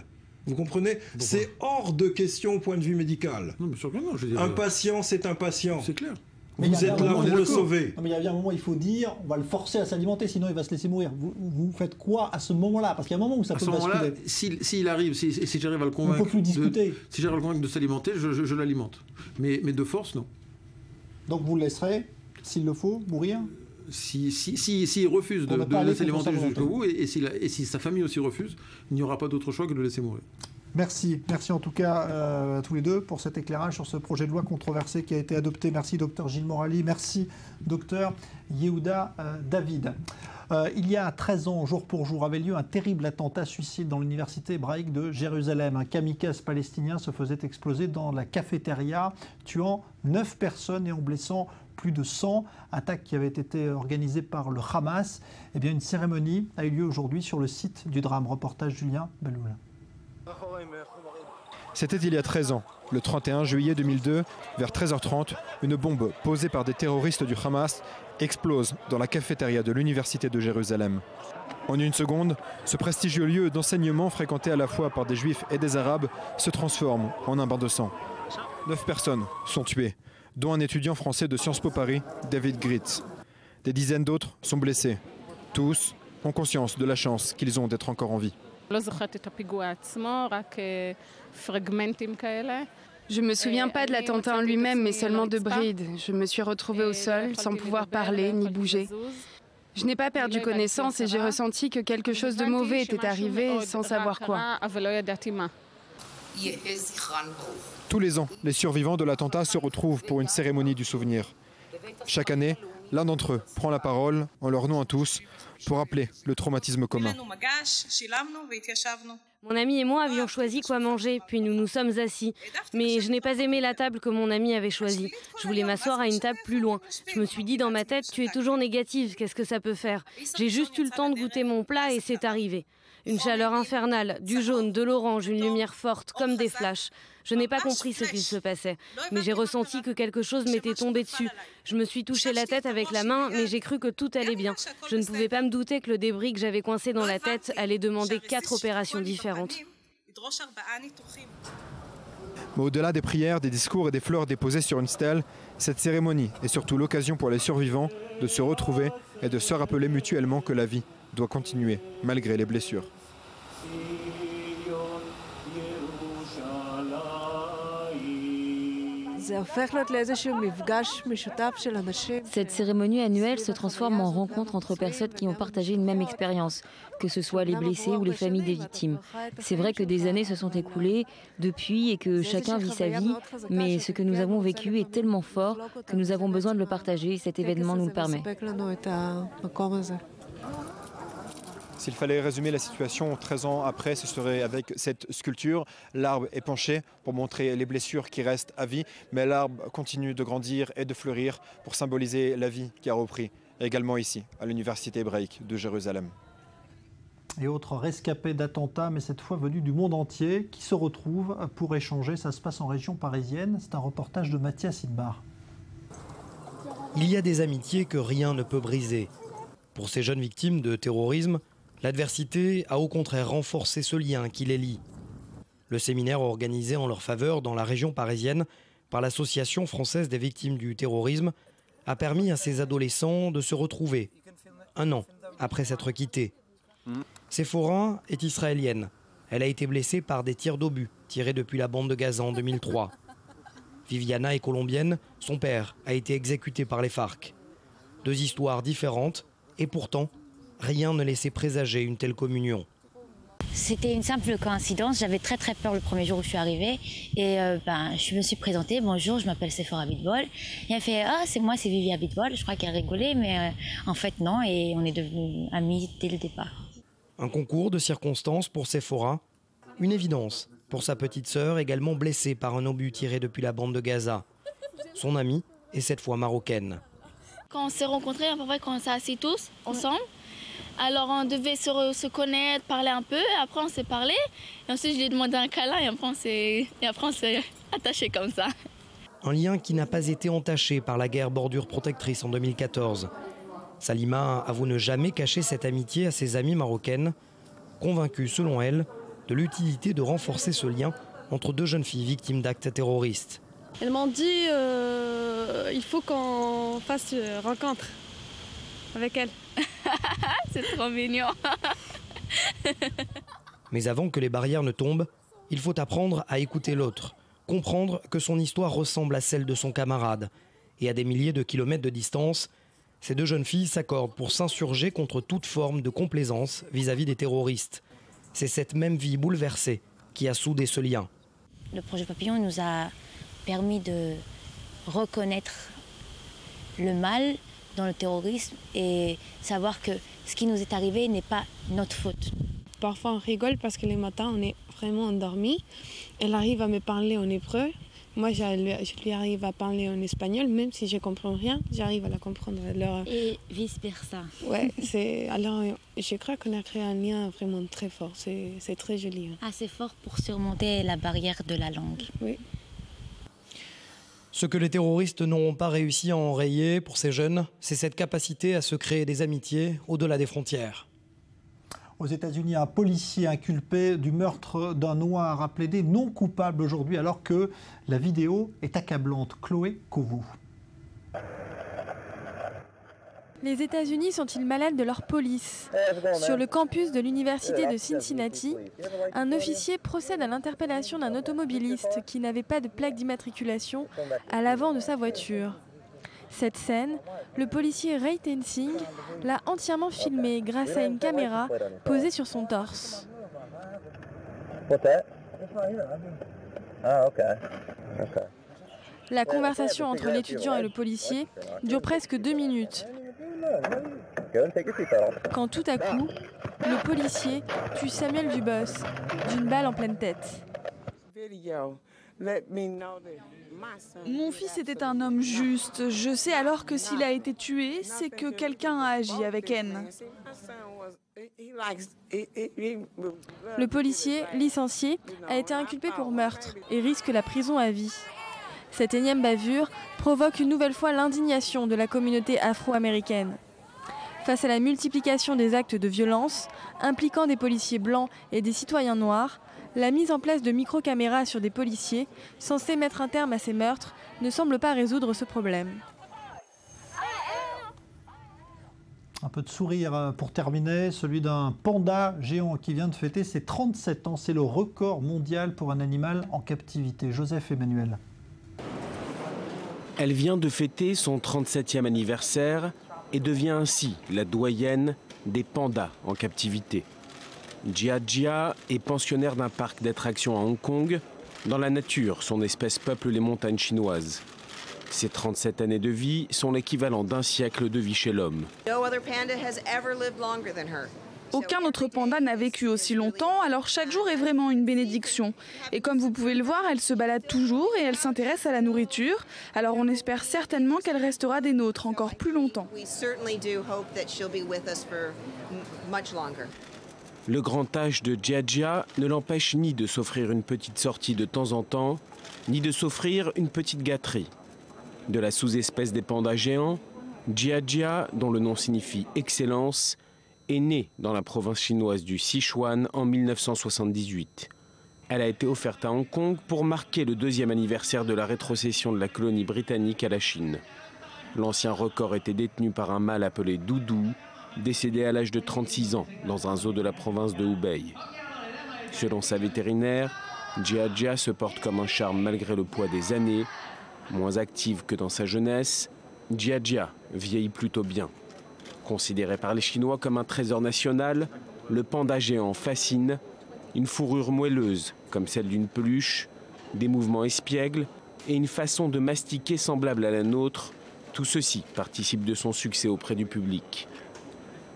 Vous comprenez? C'est hors de question au point de vue médical. Non, mais sûr que non, je dirais... Un patient, c'est un patient. C'est clair. Vous êtes là pour le sauver. Non, mais il y a bien un moment, il faut dire, on va le forcer à s'alimenter, sinon il va se laisser mourir. Vous faites quoi à ce moment-là? Parce qu'il y a un moment où ça peut basculer. S'il arrive, si j'arrive à le convaincre, on peut plus discuter. Si j'arrive à le convaincre de s'alimenter, je l'alimente. Mais de force, non. Donc vous le laisserez, s'il le faut, mourir? S'il refuse de s'alimenter jusqu'au bout, et si sa famille aussi refuse, il n'y aura pas d'autre choix que de le laisser mourir. Merci en tout cas à tous les deux pour cet éclairage sur ce projet de loi controversé qui a été adopté. Merci docteur Gilles Morali, merci docteur Yehuda David. Il y a 13 ans, jour pour jour, avait lieu un terrible attentat suicide dans l'université hébraïque de Jérusalem. Un kamikaze palestinien se faisait exploser dans la cafétéria, tuant 9 personnes et en blessant plus de 100. Attaque qui avait été organisée par le Hamas. Eh bien, une cérémonie a eu lieu aujourd'hui sur le site du drame. Reportage Julien Belloul. C'était il y a 13 ans, le 31 juillet 2002, vers 13h30, une bombe posée par des terroristes du Hamas explose dans la cafétéria de l'université de Jérusalem. En une seconde, ce prestigieux lieu d'enseignement fréquenté à la fois par des juifs et des arabes se transforme en un bain de sang. 9 personnes sont tuées, dont un étudiant français de Sciences Po Paris, David Gritz. Des dizaines d'autres sont blessés. Tous ont conscience de la chance qu'ils ont d'être encore en vie. Je ne me souviens pas de l'attentat en lui-même, mais seulement de brides. Je me suis retrouvée au sol, sans pouvoir parler ni bouger. Je n'ai pas perdu connaissance et j'ai ressenti que quelque chose de mauvais était arrivé, sans savoir quoi. Tous les ans, les survivants de l'attentat se retrouvent pour une cérémonie du souvenir. Chaque année, l'un d'entre eux prend la parole, en leur nom à tous, pour rappeler le traumatisme commun. Mon ami et moi avions choisi quoi manger, puis nous nous sommes assis. Mais je n'ai pas aimé la table que mon ami avait choisie. Je voulais m'asseoir à une table plus loin. Je me suis dit dans ma tête, tu es toujours négative, qu'est-ce que ça peut faire? J'ai juste eu le temps de goûter mon plat et c'est arrivé. Une chaleur infernale, du jaune, de l'orange, une lumière forte, comme des flashs. Je n'ai pas compris ce qu'il se passait, mais j'ai ressenti que quelque chose m'était tombé dessus. Je me suis touché la tête avec la main, mais j'ai cru que tout allait bien. Je ne pouvais pas me douter que le débris que j'avais coincé dans la tête allait demander 4 opérations différentes. Mais au-delà des prières, des discours et des fleurs déposées sur une stèle, cette cérémonie est surtout l'occasion pour les survivants de se retrouver et de se rappeler mutuellement que la vie doit continuer malgré les blessures. Cette cérémonie annuelle se transforme en rencontre entre personnes qui ont partagé une même expérience, que ce soit les blessés ou les familles des victimes. C'est vrai que des années se sont écoulées depuis et que chacun vit sa vie, mais ce que nous avons vécu est tellement fort que nous avons besoin de le partager et cet événement nous le permet. S'il fallait résumer la situation 13 ans après, ce serait avec cette sculpture. L'arbre est penché pour montrer les blessures qui restent à vie, mais l'arbre continue de grandir et de fleurir pour symboliser la vie qui a repris, également ici, à l'université hébraïque de Jérusalem. Et autres rescapés d'attentats, mais cette fois venus du monde entier, qui se retrouvent pour échanger. Ça se passe en région parisienne. C'est un reportage de Mathias Idbar. Il y a des amitiés que rien ne peut briser. Pour ces jeunes victimes de terrorisme, l'adversité a au contraire renforcé ce lien qui les lie. Le séminaire organisé en leur faveur dans la région parisienne par l'Association française des victimes du terrorisme a permis à ces adolescents de se retrouver, 1 an après s'être quittés. Séphora est israélienne. Elle a été blessée par des tirs d'obus tirés depuis la bande de Gaza en 2003. Viviana est colombienne, son père a été exécuté par les FARC. 2 histoires différentes et pourtant, rien ne laissait présager une telle communion. C'était une simple coïncidence. J'avais très peur le premier jour où je suis arrivée. Et je me suis présentée. Bonjour, je m'appelle Séphora Abitbol. Et elle fait ah, c'est moi, c'est Vivi Abitbol. Je crois qu'elle rigolait, mais en fait non. Et on est devenus amis dès le départ. Un concours de circonstances pour Séphora. Une évidence pour sa petite sœur, également blessée par un obus tiré depuis la bande de Gaza. Son amie est cette fois marocaine. Quand on s'est rencontrés, à peu près quand on s'est assis tous ensemble. Alors on devait se connaître, parler un peu, et après on s'est parlé, et ensuite je lui ai demandé un câlin, et après on s'est attachés comme ça. Un lien qui n'a pas été entaché par la guerre bordure protectrice en 2014. Salima avoue ne jamais cacher cette amitié à ses amies marocaines, convaincue selon elle de l'utilité de renforcer ce lien entre 2 jeunes filles victimes d'actes terroristes. Elles m'ont dit il faut qu'on fasse rencontre avec elle. C'est trop mignon. Mais avant que les barrières ne tombent, il faut apprendre à écouter l'autre, comprendre que son histoire ressemble à celle de son camarade. Et à des milliers de kilomètres de distance, ces 2 jeunes filles s'accordent pour s'insurger contre toute forme de complaisance vis-à-vis des terroristes. C'est cette même vie bouleversée qui a soudé ce lien. Le projet Papillon nous a permis de reconnaître le mal dans le terrorisme et savoir que ce qui nous est arrivé n'est pas notre faute. Parfois on rigole parce que les matins on est vraiment endormis. Elle arrive à me parler en hébreu. Moi je lui arrive à parler en espagnol, même si je ne comprends rien, j'arrive à la comprendre. Alors, et vice versa. Ouais, alors je crois qu'on a créé un lien vraiment très fort. C'est très joli. Hein. Assez fort pour surmonter la barrière de la langue. Oui. Ce que les terroristes n'auront pas réussi à enrayer pour ces jeunes, c'est cette capacité à se créer des amitiés au-delà des frontières. Aux États-Unis, un policier inculpé du meurtre d'un Noir a plaidé non coupable aujourd'hui, alors que la vidéo est accablante. Chloé Kovo. Les États-Unis sont-ils malades de leur police? Sur le campus de l'université de Cincinnati, un officier procède à l'interpellation d'un automobiliste qui n'avait pas de plaque d'immatriculation à l'avant de sa voiture. Cette scène, le policier Ray Tensing l'a entièrement filmée grâce à une caméra posée sur son torse. La conversation entre l'étudiant et le policier dure presque 2 minutes. Quand tout à coup, le policier tue Samuel Dubos d'une balle en pleine tête. Mon fils était un homme juste. Je sais alors que s'il a été tué, c'est que quelqu'un a agi avec haine. Le policier, licencié, a été inculpé pour meurtre et risque la prison à vie. Cette énième bavure provoque une nouvelle fois l'indignation de la communauté afro-américaine. Face à la multiplication des actes de violence impliquant des policiers blancs et des citoyens noirs, la mise en place de micro-caméras sur des policiers, censés mettre un terme à ces meurtres, ne semble pas résoudre ce problème. Un peu de sourire pour terminer, celui d'un panda géant qui vient de fêter ses 37 ans. C'est le record mondial pour un animal en captivité. Joseph Emmanuel. Elle vient de fêter son 37e anniversaire et devient ainsi la doyenne des pandas en captivité. Jia Jia est pensionnaire d'un parc d'attractions à Hong Kong. Dans la nature, son espèce peuple les montagnes chinoises. Ses 37 années de vie sont l'équivalent d'un siècle de vie chez l'homme. Aucun autre panda n'a vécu aussi longtemps, alors chaque jour est vraiment une bénédiction. Et comme vous pouvez le voir, elle se balade toujours et elle s'intéresse à la nourriture. Alors on espère certainement qu'elle restera des nôtres encore plus longtemps. Le grand âge de Jia Jia ne l'empêche ni de s'offrir une petite sortie de temps en temps, ni de s'offrir une petite gâterie. De la sous-espèce des pandas géants, Jia Jia, dont le nom signifie excellence, est née dans la province chinoise du Sichuan en 1978. Elle a été offerte à Hong Kong pour marquer le 2e anniversaire de la rétrocession de la colonie britannique à la Chine. L'ancien record était détenu par un mâle appelé Doudou, décédé à l'âge de 36 ans dans un zoo de la province de Hubei. Selon sa vétérinaire, Jia Jia se porte comme un charme malgré le poids des années. Moins active que dans sa jeunesse, Jia Jia vieillit plutôt bien. Considéré par les Chinois comme un trésor national, le panda géant fascine. Une fourrure moelleuse, comme celle d'une peluche, des mouvements espiègles et une façon de mastiquer semblable à la nôtre, tout ceci participe de son succès auprès du public.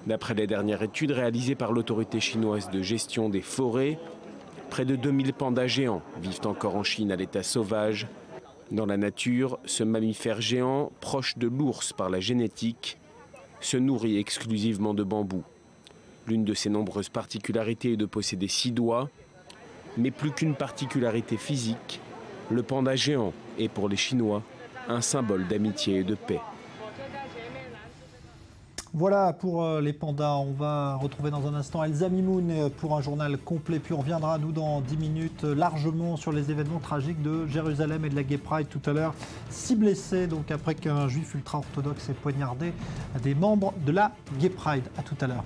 D'après les dernières études réalisées par l'autorité chinoise de gestion des forêts, près de 2000 pandas géants vivent encore en Chine à l'état sauvage. Dans la nature, ce mammifère géant, proche de l'ours par la génétique, se nourrit exclusivement de bambou. L'une de ses nombreuses particularités est de posséder 6 doigts, mais plus qu'une particularité physique, le panda géant est pour les Chinois un symbole d'amitié et de paix. Voilà pour les pandas. On va retrouver dans un instant Elsa Mimoun pour un journal complet. Puis on reviendra, nous, dans 10 minutes, largement sur les événements tragiques de Jérusalem et de la Gay Pride tout à l'heure. 6 blessés, donc après qu'un juif ultra-orthodoxe ait poignardé des membres de la Gay Pride. À tout à l'heure.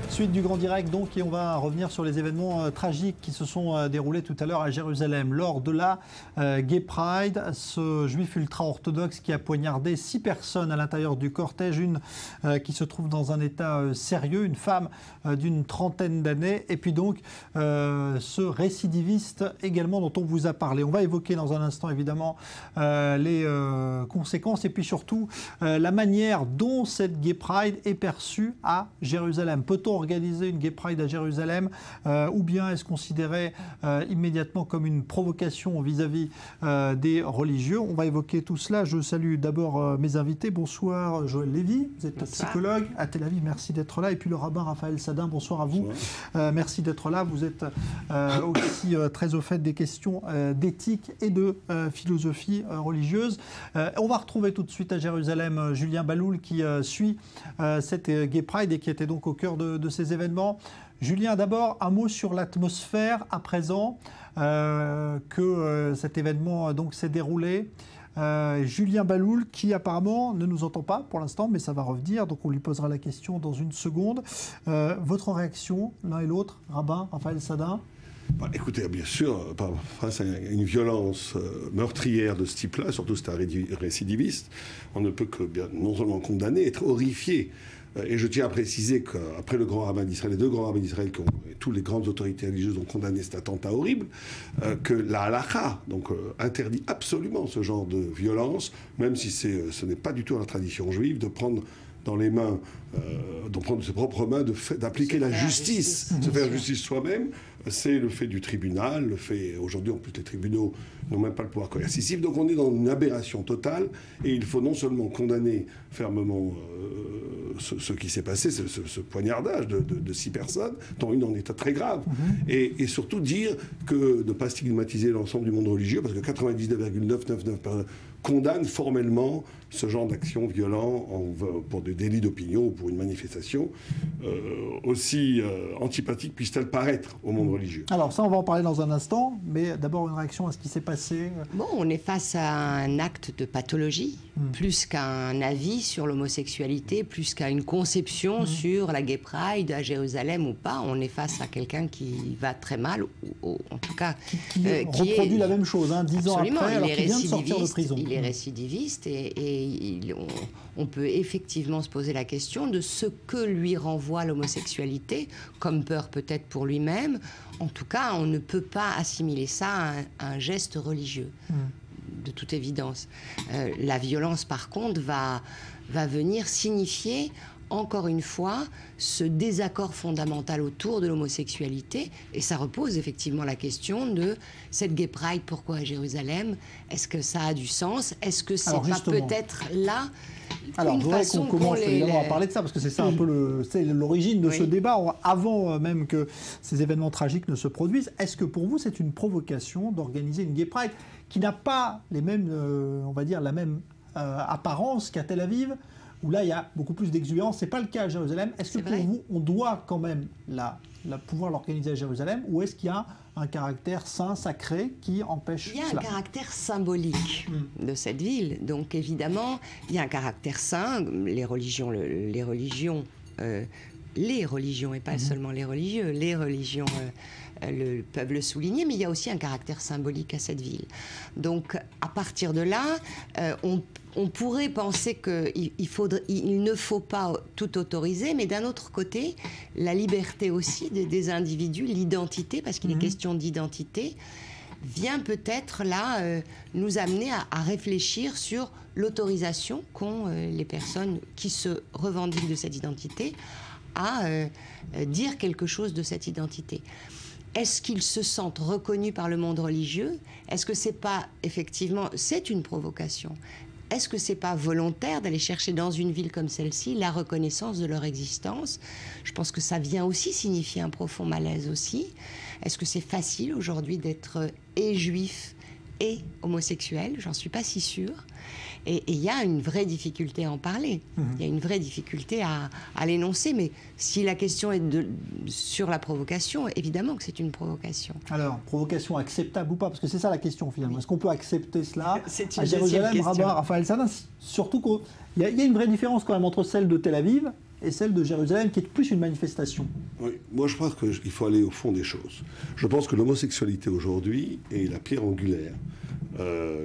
Suite du grand direct donc, et on va revenir sur les événements tragiques qui se sont déroulés tout à l'heure à Jérusalem. Lors de la Gay Pride, ce juif ultra-orthodoxe qui a poignardé 6 personnes à l'intérieur du cortège, une qui se trouve dans un état sérieux, une femme d'une trentaine d'années, et puis donc ce récidiviste également dont on vous a parlé. On va évoquer dans un instant évidemment les conséquences et puis surtout la manière dont cette Gay Pride est perçue à Jérusalem. Peut-on organiser une Gay Pride à Jérusalem ou bien est-ce considéré immédiatement comme une provocation vis-à-vis des religieux? On va évoquer tout cela. Je salue d'abord mes invités. Bonsoir Joël Lévy, vous êtes psychologue à Tel Aviv, merci d'être là. Et puis le rabbin Raphaël Sadin, bonsoir à vous. Merci d'être là. Vous êtes aussi très au fait des questions d'éthique et de philosophie religieuse. On va retrouver tout de suite à Jérusalem Julien Baloul qui suit cette Gay Pride et qui était donc au cœur de ces événements. Julien, d'abord, un mot sur l'atmosphère à présent que cet événement donc s'est déroulé. Julien Baloul, qui apparemment ne nous entend pas pour l'instant, mais ça va revenir, donc on lui posera la question dans une seconde. Votre réaction, l'un et l'autre, rabbin Raphaël Sadin? Écoutez, bien sûr, face à une violence meurtrière de ce type-là, surtout c'est un récidiviste, on ne peut que non seulement condamner, être horrifié. Et je tiens à préciser qu'après le grand rabbin d'Israël, les deux grands rabbins d'Israël, toutes les grandes autorités religieuses ont condamné cet attentat horrible, que la halakha interdit absolument ce genre de violence, même si ce n'est pas du tout dans la tradition juive, de prendre dans les mains, de prendre de ses propres mains, d'appliquer la justice, se faire justice soi-même, c'est le fait du tribunal, le fait, aujourd'hui en plus les tribunaux n'ont même pas le pouvoir coercitif, donc on est dans une aberration totale, et il faut non seulement condamner fermement ce qui s'est passé, ce poignardage de 6 personnes, dont une en état très grave, et surtout dire que ne pas stigmatiser l'ensemble du monde religieux, parce que 99,999% condamnent formellement ce genre d'action violent pour des délits d'opinion ou pour une manifestation, aussi antipathique puisse-t-elle paraître au monde religieux. Alors ça, on va en parler dans un instant, mais d'abord une réaction à ce qui s'est passé. Bon, on est face à un acte de pathologie, plus qu'un avis sur l'homosexualité, plus qu'à une conception sur la Gay Pride à Jérusalem ou pas. On est face à quelqu'un qui va très mal, ou en tout cas... Qui reproduit la même chose, 10 ans après, alors qu'il vient de sortir de prison. Il est récidiviste et on peut effectivement se poser la question de ce que lui renvoie l'homosexualité, comme peur peut-être pour lui-même. En tout cas, on ne peut pas assimiler ça à un geste religieux, de toute évidence. La violence, par contre, va venir signifier, encore une fois, ce désaccord fondamental autour de l'homosexualité. Et ça repose effectivement la question de cette Gay Pride, pourquoi à Jérusalem? Est-ce que ça a du sens? Est-ce que c'est pas peut-être là alors, je voudrais qu'on commence évidemment à parler de ça, parce que c'est ça un peu l'origine de ce débat, avant même que ces événements tragiques ne se produisent. Est-ce que pour vous, c'est une provocation d'organiser une Gay Pride qui n'a pas les mêmes, on va dire, la même apparence qu'à Tel Aviv, où là, il y a beaucoup plus d'exubérance? Ce n'est pas le cas à Jérusalem. Est-ce que pour vous, on doit quand même pouvoir l'organiser à Jérusalem, ou est-ce qu'il y a un caractère saint, sacré, qui empêche cela? Il y a un caractère symbolique de cette ville. Donc évidemment, il y a un caractère saint. Les religions, et pas seulement les religieux, les religions peuvent le souligner, mais il y a aussi un caractère symbolique à cette ville. Donc à partir de là, on pourrait penser qu'il ne faut pas tout autoriser, mais d'un autre côté, la liberté aussi des individus, l'identité, parce qu'il est question d'identité, vient peut-être là nous amener à réfléchir sur l'autorisation qu'ont les personnes qui se revendiquent de cette identité à dire quelque chose de cette identité. Est-ce qu'ils se sentent reconnus par le monde religieux? Est-ce que c'est pas, effectivement, c'est une provocation? Est-ce que c'est pas volontaire d'aller chercher dans une ville comme celle-ci la reconnaissance de leur existence? Je pense que ça vient aussi signifier un profond malaise aussi. Est-ce que c'est facile aujourd'hui d'être et juif et homosexuel? J'en suis pas si sûre. Et il y a une vraie difficulté à en parler. Il y a une vraie difficulté à l'énoncer. Mais si la question est sur la provocation, évidemment que c'est une provocation. Alors, provocation acceptable ou pas? Parce que c'est ça la question finalement. Est-ce qu'on peut accepter cela à Jérusalem, Rabat, Raphaël Saadin? Surtout qu'il y a une vraie différence quand même entre celle de Tel Aviv et celle de Jérusalem, qui est plus une manifestation. Oui, moi je pense qu'il faut aller au fond des choses. Je pense que l'homosexualité aujourd'hui est la pierre angulaire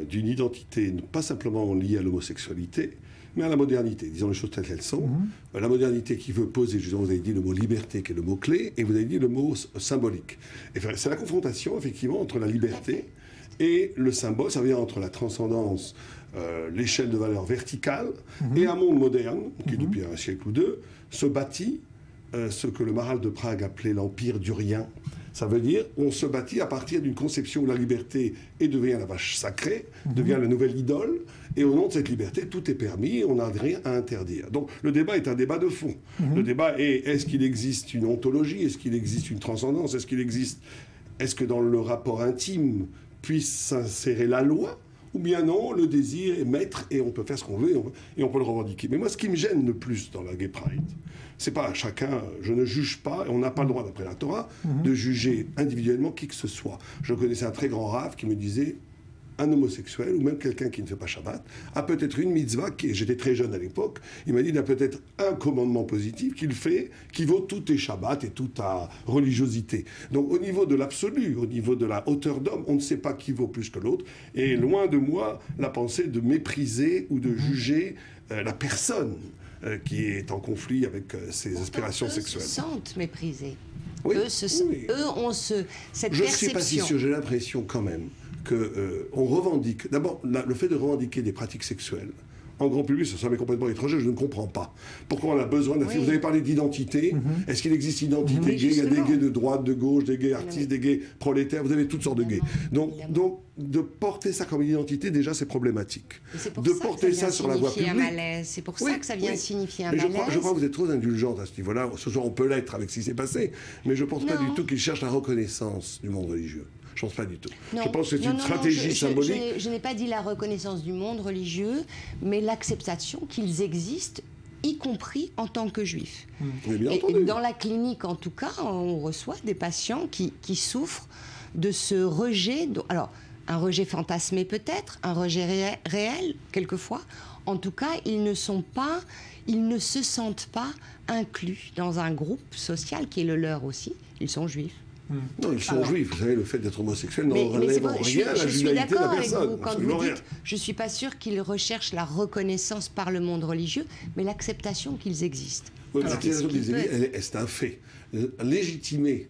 d'une identité pas simplement liée à l'homosexualité, mais à la modernité, disons les choses telles qu'elles sont. La modernité qui veut poser, justement, vous avez dit le mot liberté qui est le mot clé, et vous avez dit le mot symbolique. C'est la confrontation, effectivement, entre la liberté et le symbole. Ça vient entre la transcendance, l'échelle de valeur verticale, et un monde moderne, qui depuis un siècle ou deux, se bâtit ce que le maréchal de Prague appelait l'empire du rien. Ça veut dire on se bâtit à partir d'une conception où la liberté devient la vache sacrée, devient la nouvelle idole, et au nom de cette liberté, tout est permis, on n'a rien à interdire. Donc le débat est un débat de fond. Le débat est, est-ce qu'il existe une ontologie? Est-ce qu'il existe une transcendance? Est-ce que dans le rapport intime puisse s'insérer la loi? Ou bien non, le désir est maître et on peut faire ce qu'on veut et on peut le revendiquer. Mais moi, ce qui me gêne le plus dans la Gay Pride, c'est pas chacun, je ne juge pas, et on n'a pas le droit, d'après la Torah, de juger individuellement qui que ce soit. Je connaissais un très grand rave qui me disait, un homosexuel, ou même quelqu'un qui ne fait pas Shabbat, a peut-être une mitzvah, j'étais très jeune à l'époque, il m'a dit, il a peut-être un commandement positif qu'il fait, qui vaut tout tes Shabbat et toute ta religiosité. Donc au niveau de l'absolu, au niveau de la hauteur d'homme, on ne sait pas qui vaut plus que l'autre, et loin de moi la pensée de mépriser ou de juger la personne qui est en conflit avec ses aspirations sexuelles. Eux se sentent méprisés. Oui, eux ont cette perception. Je ne suis pas si sûr, j'ai l'impression quand même qu'on revendique... D'abord, le fait de revendiquer des pratiques sexuelles en grand public, ça m'est complètement étranger, je ne comprends pas. Pourquoi on a besoin d'un film? Vous avez parlé d'identité. Est-ce qu'il existe une identité gay? Il y a des gays de droite, de gauche, des gays artistes, des gays prolétaires, vous avez toutes sortes de gays. Donc de porter ça comme identité, déjà, c'est problématique. De porter ça sur la voie publique... C'est pour ça que ça vient signifier un malaise. Je crois que vous êtes trop indulgente à ce niveau-là. Ce soir, on peut l'être avec ce qui s'est passé, mais je ne pense pas du tout qu'ils cherchent la reconnaissance du monde religieux. Je ne pense pas du tout. Non, je pense que c'est une stratégie symbolique. Je n'ai pas dit la reconnaissance du monde religieux, mais l'acceptation qu'ils existent, y compris en tant que juifs. Et dans la clinique, en tout cas, on reçoit des patients qui souffrent de ce rejet. Alors, un rejet fantasmé peut-être, un rejet réel, quelquefois. En tout cas, ils ne se sentent pas inclus dans un groupe social qui est le leur aussi. Ils sont juifs. Non, ils sont juifs. Vous savez, le fait d'être homosexuel n'enlève en rien la judaïté de la personne. Quand vous dites, je ne suis pas sûre qu'ils recherchent la reconnaissance par le monde religieux, mais l'acceptation qu'ils existent. Oui, l'acceptation qu'ils existent, c'est un fait. Légitimer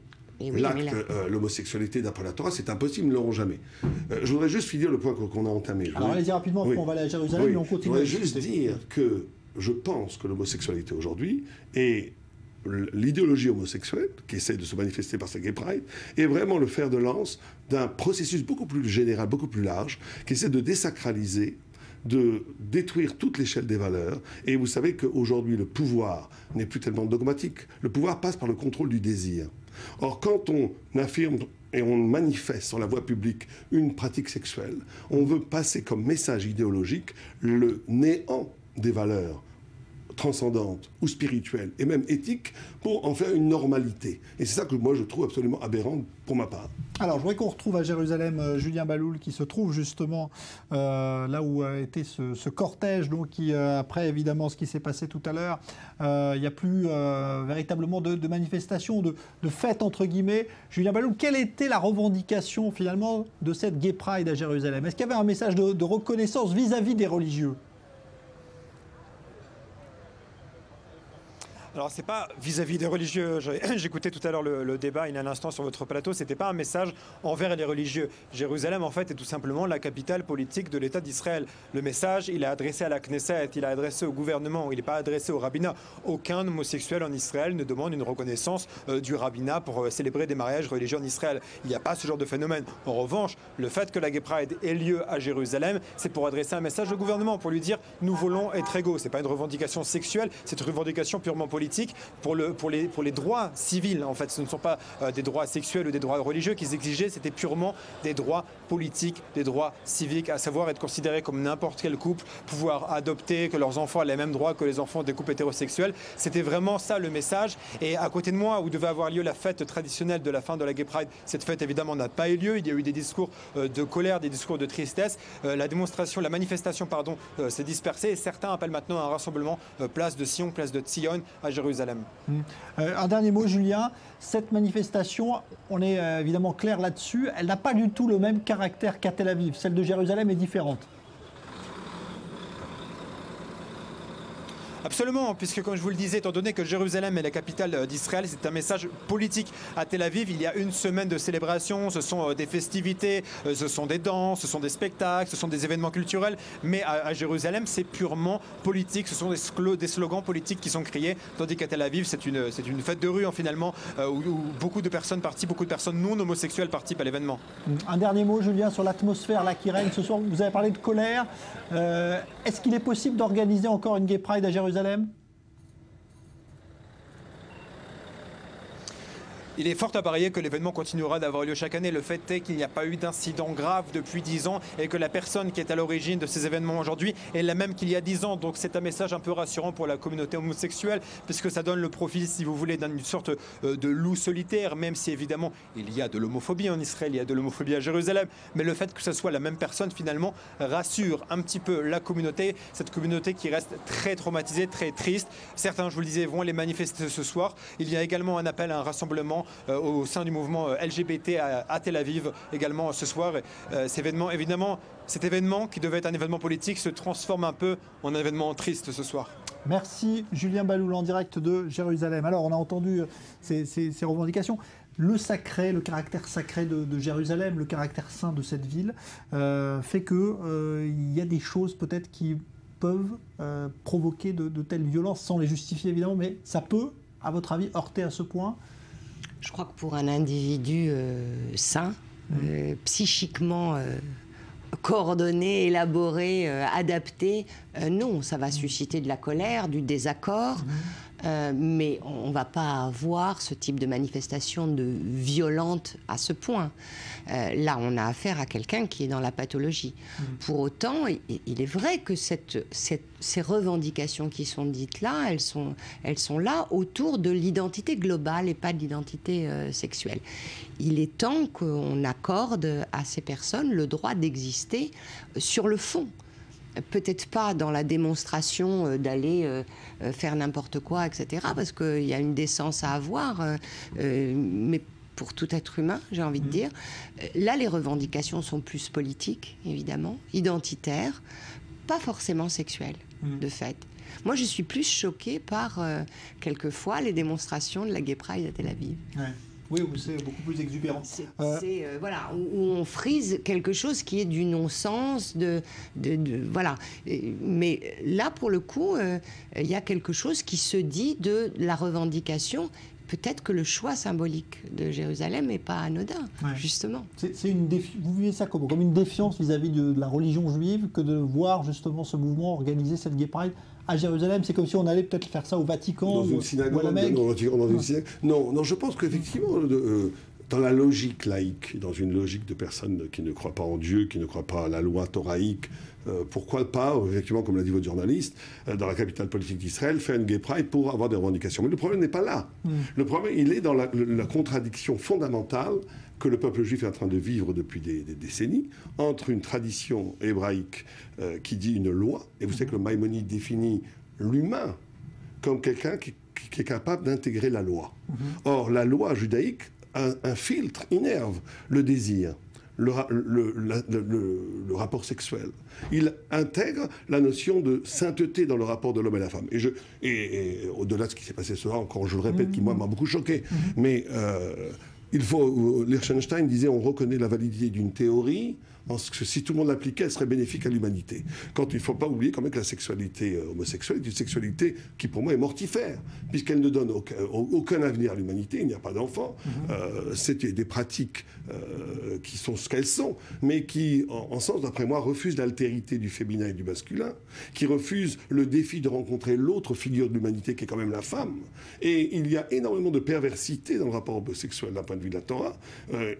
l'homosexualité d'après la Torah, c'est impossible, ils ne l'auront jamais. Je voudrais juste finir le point qu'on a entamé. Alors allez-y rapidement, on va aller à Jérusalem et on continue. Je voudrais juste dire que je pense que l'homosexualité aujourd'hui est l'idéologie homosexuelle, qui essaie de se manifester par sa Gay Pride, est vraiment le fer de lance d'un processus beaucoup plus général, beaucoup plus large, qui essaie de désacraliser, de détruire toute l'échelle des valeurs. Et vous savez qu'aujourd'hui, le pouvoir n'est plus tellement dogmatique. Le pouvoir passe par le contrôle du désir. Or, quand on affirme et on manifeste sur la voie publique une pratique sexuelle, on veut passer comme message idéologique le néant des valeurs transcendante ou spirituelle et même éthique pour en faire une normalité. Et c'est ça que moi je trouve absolument aberrant pour ma part. Alors je voudrais qu'on retrouve à Jérusalem Julien Baloul qui se trouve justement là où a été ce cortège, donc qui après évidemment ce qui s'est passé tout à l'heure, il n'y a plus véritablement de manifestation, de fête entre guillemets. Julien Baloul, quelle était la revendication finalement de cette Gay Pride à Jérusalem? Est-ce qu'il y avait un message de reconnaissance vis-à-vis des religieux? Alors, c'est pas vis-à-vis des religieux. J'écoutais tout à l'heure le débat, il y a un instant sur votre plateau. C'était pas un message envers les religieux. Jérusalem, en fait, est tout simplement la capitale politique de l'État d'Israël. Le message, il est adressé à la Knesset, il est adressé au gouvernement, il n'est pas adressé au rabbinat. Aucun homosexuel en Israël ne demande une reconnaissance du rabbinat pour célébrer des mariages religieux en Israël. Il n'y a pas ce genre de phénomène. En revanche, le fait que la Gay Pride ait lieu à Jérusalem, c'est pour adresser un message au gouvernement, pour lui dire « nous voulons être égaux ». Ce n'est pas une revendication sexuelle, c'est une revendication purement politique pour les droits civils. En fait, ce ne sont pas des droits sexuels ou des droits religieux qu'ils exigeaient, c'était purement des droits politiques, des droits civiques, à savoir être considérés comme n'importe quel couple, pouvoir adopter, que leurs enfants aient les mêmes droits que les enfants des couples hétérosexuels. C'était vraiment ça le message. Et à côté de moi, où devait avoir lieu la fête traditionnelle de la fin de la Gay Pride, cette fête évidemment n'a pas eu lieu. Il y a eu des discours de colère, des discours de tristesse. La manifestation s'est dispersée et certains appellent maintenant à un rassemblement place de Sion, place de Tzion à Jérusalem. Un dernier mot, Julien. Cette manifestation, on est évidemment clair là-dessus, elle n'a pas du tout le même caractère qu'à Tel Aviv. Celle de Jérusalem est différente. Absolument, puisque comme je vous le disais, étant donné que Jérusalem est la capitale d'Israël, c'est un message politique. À Tel Aviv, il y a une semaine de célébration, ce sont des festivités, ce sont des danses, ce sont des spectacles, ce sont des événements culturels, mais à Jérusalem, c'est purement politique, ce sont des slogans politiques qui sont criés, tandis qu'à Tel Aviv, c'est une fête de rue, finalement, où beaucoup de personnes participent, beaucoup de personnes non homosexuelles participent à l'événement. Un dernier mot, Julien, sur l'atmosphère là qui règne ce soir. Vous avez parlé de colère. Est-ce qu'il est possible d'organiser encore une Gay Pride à Jérusalem ? Il est fort à parier que l'événement continuera d'avoir lieu chaque année. Le fait est qu'il n'y a pas eu d'incident grave depuis 10 ans et que la personne qui est à l'origine de ces événements aujourd'hui est la même qu'il y a 10 ans. Donc c'est un message un peu rassurant pour la communauté homosexuelle puisque ça donne le profil, si vous voulez, d'une sorte de loup solitaire, même si évidemment il y a de l'homophobie en Israël, il y a de l'homophobie à Jérusalem. Mais le fait que ce soit la même personne finalement rassure un petit peu la communauté, cette communauté qui reste très traumatisée, très triste. Certains, je vous le disais, vont les manifester ce soir. Il y a également un appel à un rassemblement au sein du mouvement LGBT à Tel Aviv également ce soir. Cet événement qui devait être un événement politique se transforme un peu en un événement triste ce soir. Merci Julien Baloul en direct de Jérusalem. Alors on a entendu ces revendications. Le caractère sacré de Jérusalem, le caractère saint de cette ville fait qu'il y a des choses peut-être qui peuvent provoquer de telles violences, sans les justifier évidemment, mais ça peut, à votre avis, heurter à ce point? Je crois que pour un individu sain, psychiquement coordonné, élaboré, adapté, non, ça va susciter de la colère, du désaccord, mais on ne va pas avoir ce type de manifestation violente à ce point. Là, on a affaire à quelqu'un qui est dans la pathologie. Pour autant, il est vrai que ces revendications qui sont dites là, elles sont là autour de l'identité globale et pas de l'identité sexuelle. Il est temps qu'on accorde à ces personnes le droit d'exister sur le fond. Peut-être pas dans la démonstration d'aller faire n'importe quoi, etc., parce qu'il y a une décence à avoir, mais pour tout être humain, j'ai envie de dire. Là, les revendications sont plus politiques, évidemment, identitaires, pas forcément sexuelles, de fait. Moi, je suis plus choquée par, quelquefois, les démonstrations de la Gay Pride à Tel Aviv. Ouais. Oui, c'est beaucoup plus exubérant. Voilà, où on frise quelque chose qui est du non-sens, voilà. Mais là, pour le coup, il y a quelque chose qui se dit de la revendication. Peut-être que le choix symbolique de Jérusalem n'est pas anodin, justement. Vous vivez ça comment? Comme une défiance vis-à-vis de la religion juive que de voir justement ce mouvement organiser cette Gay Pride à Jérusalem? C'est comme si on allait peut-être faire ça au Vatican, dans une synagogue, Non, je pense qu'effectivement, dans la logique laïque, dans une logique de personnes qui ne croient pas en Dieu, qui ne croient pas à la loi thoraïque, pourquoi pas, effectivement, comme l'a dit votre journaliste, dans la capitale politique d'Israël, faire une Gay Pride pour avoir des revendications. Mais le problème n'est pas là. Le problème, il est dans la contradiction fondamentale que le peuple juif est en train de vivre depuis des décennies, entre une tradition hébraïque qui dit une loi, et vous savez que le Maïmonide définit l'humain comme quelqu'un qui est capable d'intégrer la loi. Or, la loi judaïque un filtre, innerve le désir, le rapport sexuel. Il intègre la notion de sainteté dans le rapport de l'homme et la femme. Et au-delà de ce qui s'est passé ce soir, encore je le répète, qui moi m'a beaucoup choqué, mais Liechtenstein disait on reconnaît la validité d'une théorie, parce que si tout le monde l'appliquait, elle serait bénéfique à l'humanité. Quand il ne faut pas oublier quand même que la sexualité homosexuelle est une sexualité qui pour moi est mortifère, puisqu'elle ne donne aucun avenir à l'humanité, il n'y a pas d'enfants. C'est des pratiques qui sont ce qu'elles sont, mais qui, en sens d'après moi, refusent l'altérité du féminin et du masculin, qui refusent le défi de rencontrer l'autre figure de l'humanité qui est quand même la femme. Et il y a énormément de perversité dans le rapport homosexuel d'un point de vue de la Torah,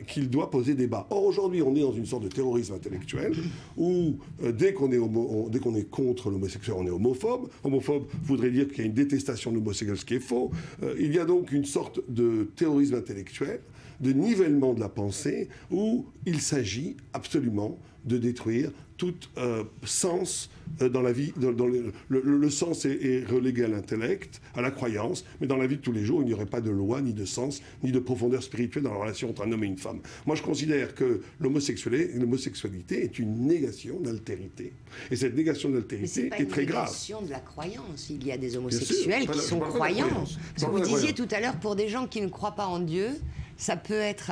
qu'il doit poser débat. Or aujourd'hui, on est dans une sorte de terrorisme intellectuel où dès qu'on est contre l'homosexuel, on est homophobe. Homophobe voudrait dire qu'il y a une détestation de l'homosexuel, ce qui est faux. Il y a donc une sorte de terrorisme intellectuel, de nivellement de la pensée, où il s'agit absolument de détruire tout sens dans la vie. Le sens est relégué à l'intellect, à la croyance, mais dans la vie de tous les jours, il n'y aurait pas de loi, ni de sens, ni de profondeur spirituelle dans la relation entre un homme et une femme. Moi, je considère que l'homosexualité est une négation d'altérité. Et cette négation d'altérité est très grave. C'est une négation de la croyance. Il y a des homosexuels qui sont croyants. Parce que vous disiez tout à l'heure, pour des gens qui ne croient pas en Dieu, ça peut être,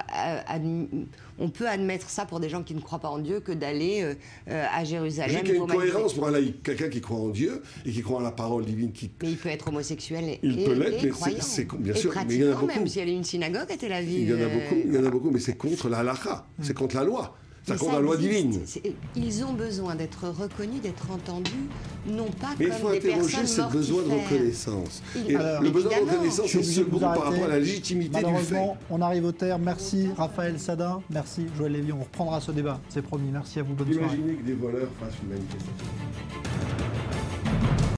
on peut admettre ça pour des gens qui ne croient pas en Dieu que d'aller à Jérusalem. Il y a une cohérence pour un laïc, quelqu'un qui croit en Dieu et qui croit en la parole divine. Mais il peut être homosexuel et croyant. Bien sûr, mais il y en a beaucoup. Même s'il y a une synagogue à Tel Aviv. Il y en a beaucoup, mais c'est contre la halakha, c'est contre la loi. C'est contre la loi divine. Ils ont besoin d'être reconnus, d'être entendus, non pas mais comme des personnes mortifères. Mais il faut interroger ce besoin de reconnaissance. Le besoin de reconnaissance est second par rapport à la légitimité du fait. On arrive au terme. Merci Raphaël Sadin, merci Joël Lévy. On reprendra ce débat, c'est promis. Merci à vous, bonne soirée. Imaginez que des voleurs fassent une manifestation.